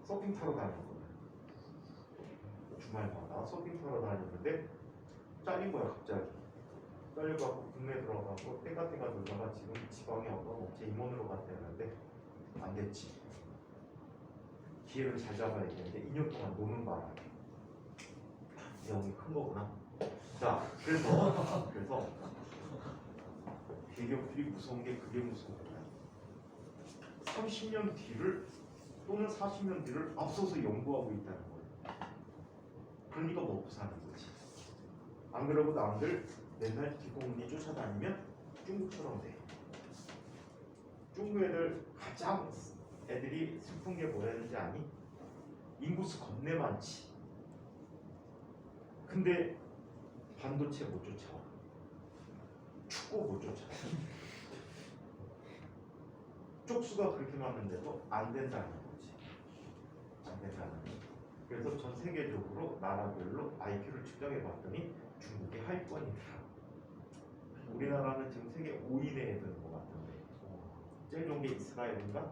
서핑 타러 다녔거든. 주말마다 서핑 타러 다녔는데 잘린 거야 갑자기. 잘려갖고 국내에 들어가고 땡가 놀다가 지금 지방에 어떤 업체 임원으로 갔다는데 안 됐지. 기회를 잘 잡아야 되는데 2년 동안 노는 바람에 영이 큰 거구나. 자, 그래서 대기업들이 무서운 게 그게 무서운 거야. 30년 뒤를 또는 40년 뒤를 앞서서 연구하고 있다는 거예요. 그러니까 먹고 사는 거지. 안 그러고 남들 맨날 뒷공문이 쫓아다니면 중국처럼 돼. 중국 애들 가장 애들이 슬픈 게 뭐였는지 아니? 인구수 겁내 많지. 근데 반도체 못 쫓아와. 축구 못 쫓아와. 쪽수가 그렇게 많은데도 안 된다는 거지. 안 된다는 거지. 그래서 전 세계적으로 나라별로 IQ를 측정해 봤더니 중국이 하위권이다. 우리나라는 지금 세계 5위 내에 드는 것 같은데 제일 좋은 게 이스라엘인가?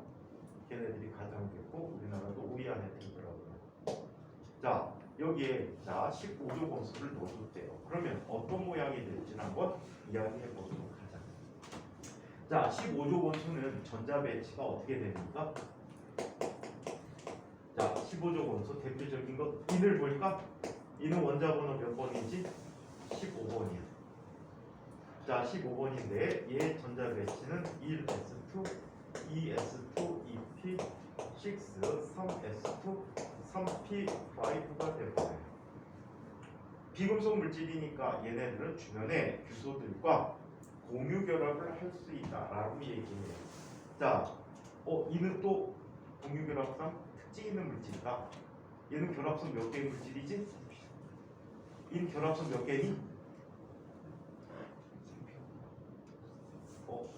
걔네들이 가장 좋고 우리나라도 5위 안에 들더라고요. 자 여기에 자 15조 원수를 넣어줬대요. 그러면 어떤 모양이 될지는 한번 이야기해 보도록 하자. 자 15조 원수는 전자 배치가 어떻게 됩니까? 자 15조 원수 대표적인 것 인을 볼까? 인은 원자 번호 몇 번이지? 15번이야. 자 15번인데 얘 전자 배치는 1s2, 2s2, 2p, 6, 3s2, 3p5가 될 거예요. 비금속 물질이니까 얘네들은 주변의 규소들과 공유 결합을 할 수 있다라고 얘기해요. 자, 이는 또 공유 결합상 특징 있는 물질이다. 얘는 결합선 몇 개의 물질이지? 인 결합선 몇 개니?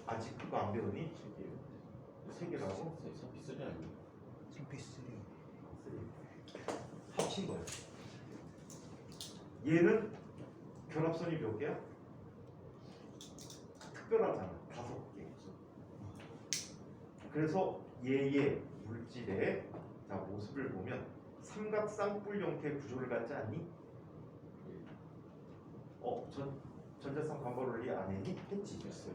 아직 그거 안 배우니? 세 개라고? 서피스리 아니에요? CP3 합친 거야. 얘는 결합선이 몇 개야? 특별하잖아. 5개. 그래서 얘의 물질의 자, 모습을 보면 삼각 쌍뿔 형태의 구조를 갖지 않니? 전자쌍 반발 원리 안 했니? 했지. 됐어요.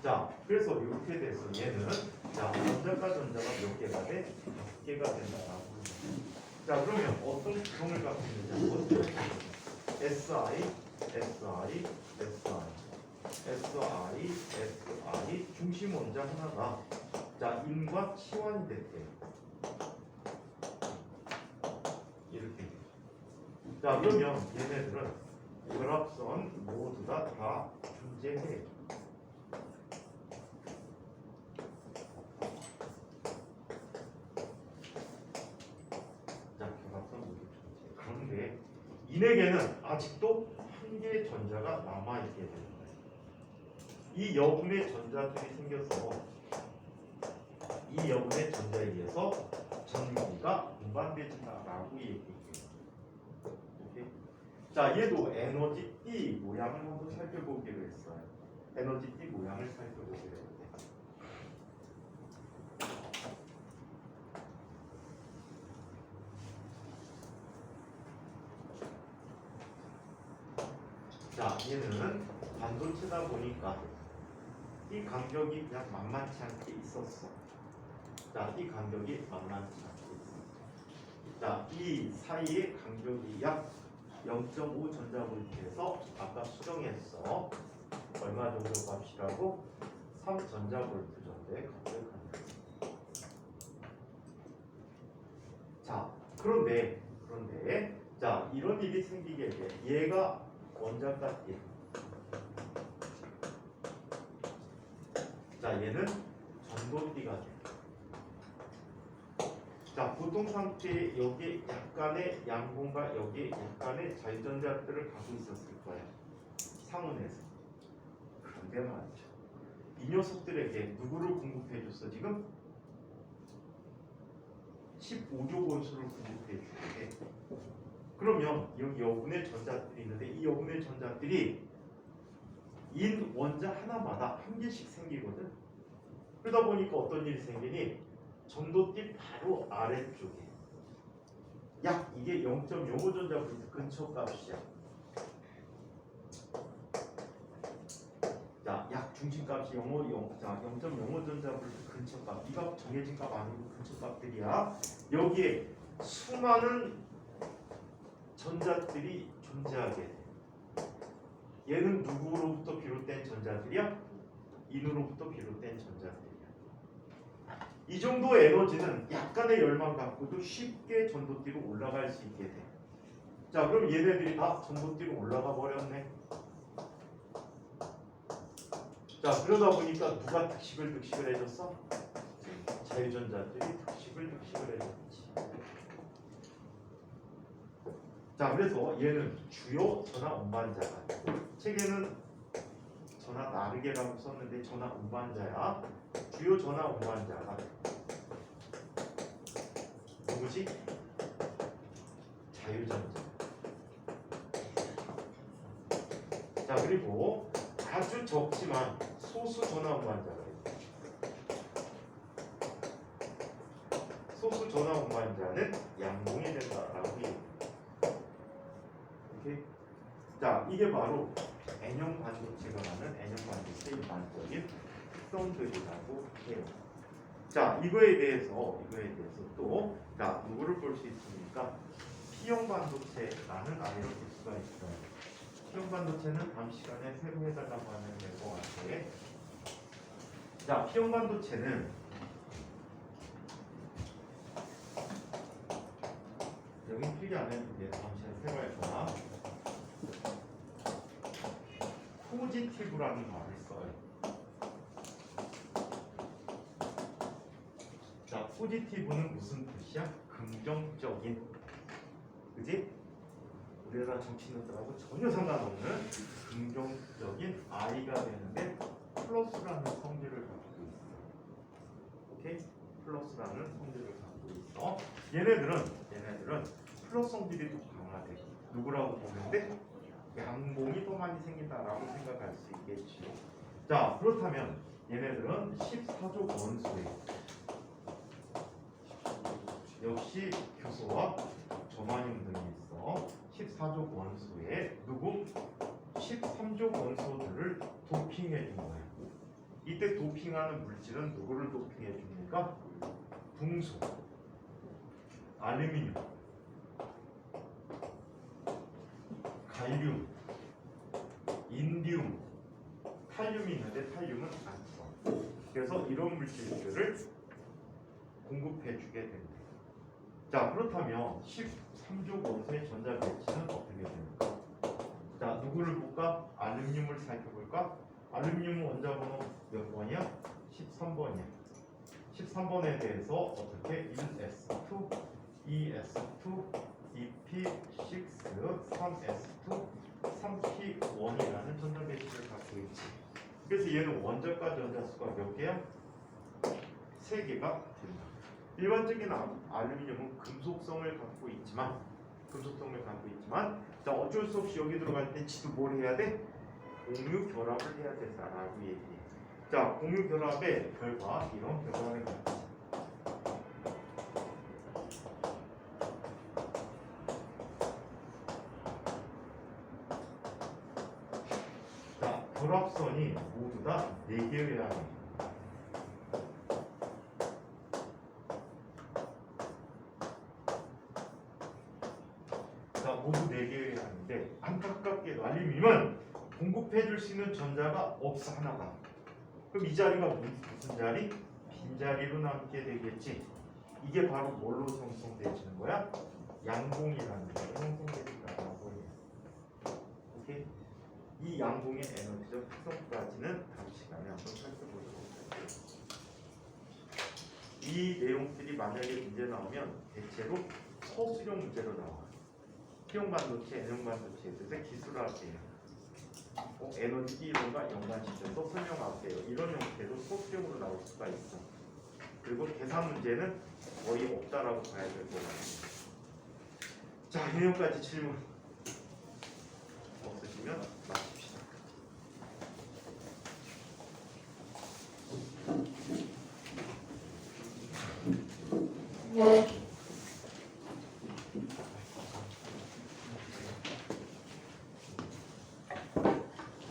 자, 그래서 이렇게 돼서 얘는 자 전자가 몇 개가 돼? 5개가 된다라고. 자, 그러면 어떤 구성을 갖고 있는지 한번 SI, SI, SI, SI, SI 중심 원자 하나가 자 인과 치환이 됐대. 이렇게. 자, 그러면 얘네들은 결합선 모두가 다 존재해. 자, 결합선 모두 존재. 그런데 인에게는 아직도 한 개의 전자가 남아있게 되는 거예요. 이 여분의 전자들이 생겨서 이 여분의 전자에 의해서 전기가 운반되진다라고 얘기해요. 자, 얘도 에너지 T 모양을 한번 살펴보기로 했어요. 에너지 T 모양을 살펴보기로 했는데. 자, 얘는 반도체다 보니까 이 간격이 그냥 만만치 않게 있었어. 자, 이 간격이 만만치 않게 있어. 자, 이 사이의 간격이 약 0.5 전자볼트에서 아까 수정했어. 얼마 정도 값이라고? 3 전자볼트 정도의 값을 갖는. 자, 그런데 자, 이런 일이 생기게 돼. 얘가 원자값이야. 자, 얘는 전도띠가 돼. 자, 보통 상태에 여기 약간의 양분과 여기 약간의 자유전자들을 갖고 있었을 거야. 상온에서. 그런데 말이죠. 이 녀석들에게 누구를 공급해줬어 지금? 15조 원수를 공급해주게. 그러면 여기 여분의 전자들이 있는데 이 여분의 전자들이 인 원자 하나마다 한 개씩 생기거든. 그러다 보니까 어떤 일이 생기니? 전도띠 바로 아래쪽에 약 이게 0.05 전자볼트 근처 값이야. 자, 약 중심값이 0.05 전자볼트 근처 값. 이 값 정해진 값 아니고 근처 값들이야. 여기에 수많은 전자들이 존재하게 돼. 얘는 누구로부터 비롯된 전자들이야? 인으로부터 비롯된 전자들이야. 이 정도 에너지는 약간의 열만 갖고도 쉽게 전도띠로 올라갈 수 있게 돼. 자, 그럼 얘네들이 다 전도띠로 올라가 버렸네. 자, 그러다 보니까 누가 득식을 해줬어? 자유전자들이 득식을 해줬지. 자, 그래서 얘는 주요 전하 운반자가 책에는 전하 나르게라고 썼는데 전하 운반자야. 주요 전하 운반자가 누구지? 자유전자. 자, 그리고 아주 적지만 소수 전화 운반자가 있어요. 소수 전화 운반자는 양봉이 된다라고 얘기해요. 오케이? 자, 이게 바로 N형 반도체가 많은 N형 반도체의 일반적인 특성들이라고 해요. 자, 이거에 대해서 또 자, 누구를 볼 수 있습니까? P형 반도체라는 아이를 볼 수가 있어요. P형 반도체는 다음 시간에 새로 해달라고 하면 될 것 같아. 자, P형 반도체는 여기 필기 안 했는데 다음 시간에 새로 할 거야. 포지티브라는 말을 써요. 자, 포지티브는 무슨 뜻이야? 긍정적인. 그지? 우리나라 정치인들하고 전혀 상관없는 긍정적인 I가 되는데 플러스라는 성질을 갖고 있어. 오케이? 플러스라는 성질을 갖고 있어. 얘네들은 플러스 성질이 더 강하대. 누구라고 보는데 양봉이 더 많이 생긴다라고 생각할 수 있겠지. 자, 그렇다면 얘네들은 14족 원소에 역시 교소와 점화형 등이 있어. 14족 원소에 누구? 13족 원소들을 도핑해 준 거야. 이때 도핑하는 물질은 누구를 도핑해 줍니까? 붕소, 알루미늄, 갈륨, 인디움, 탈륨이 있는데 탈륨은 안 써. 그래서 이런 물질들을 공급해 주게 된다. 자, 그렇다면 13족 원소의 전자 배치는 어떻게 됩니까? 자, 누구를 볼까? 알루미늄을 살펴볼까? 알루미늄 원자 번호 몇 번이야? 13번이야. 13번에 대해서 어떻게 1s2, 2s2, 2p6, 3s2, 3p1이라는 전자 배치를 갖고 있지. 그래서 얘는 원자과 전자수가 몇 개야? 3개가 된다. 일반적인 알루미늄은 금속성을 갖고 있지만 자, 어쩔 수 없이 여기 들어갈 때 지도 뭘 해야 돼? 공유 결합을 해야 된다라고 얘기해. 자, 공유 결합의 결과 이런 결과를 갖지. 자, 결합선이 모두 다 4개여야 해. 모두 4개여야 하는데 안타깝게도 알루미늄은 공급해 줄 수 있는 전자가 없어, 하나가. 그럼 이 자리가 무슨 자리? 빈자리로 남게 되겠지. 이게 바로 뭘로 형성되어지는 거야? 양봉이라는 게 형성되어진다고 해요. 오케이? 이 양봉의 에너지적 특성까지는 다음 시간에 한번 살펴보도록 할게요. 이 내용들이 만약에 문제 나오면 대체로 서술형 문제로 나와. P형 반도체, N형 반도체에 대해서 기술할게요. 에너지 이론과 연관시켜서 설명할게요. 이런 형태로 소수형으로 나올 수가 있어. 그리고 계산 문제는 거의 없다라고 봐야 될 것 같아요. 자, 이 내용까지 질문 없으시면 마칩시다.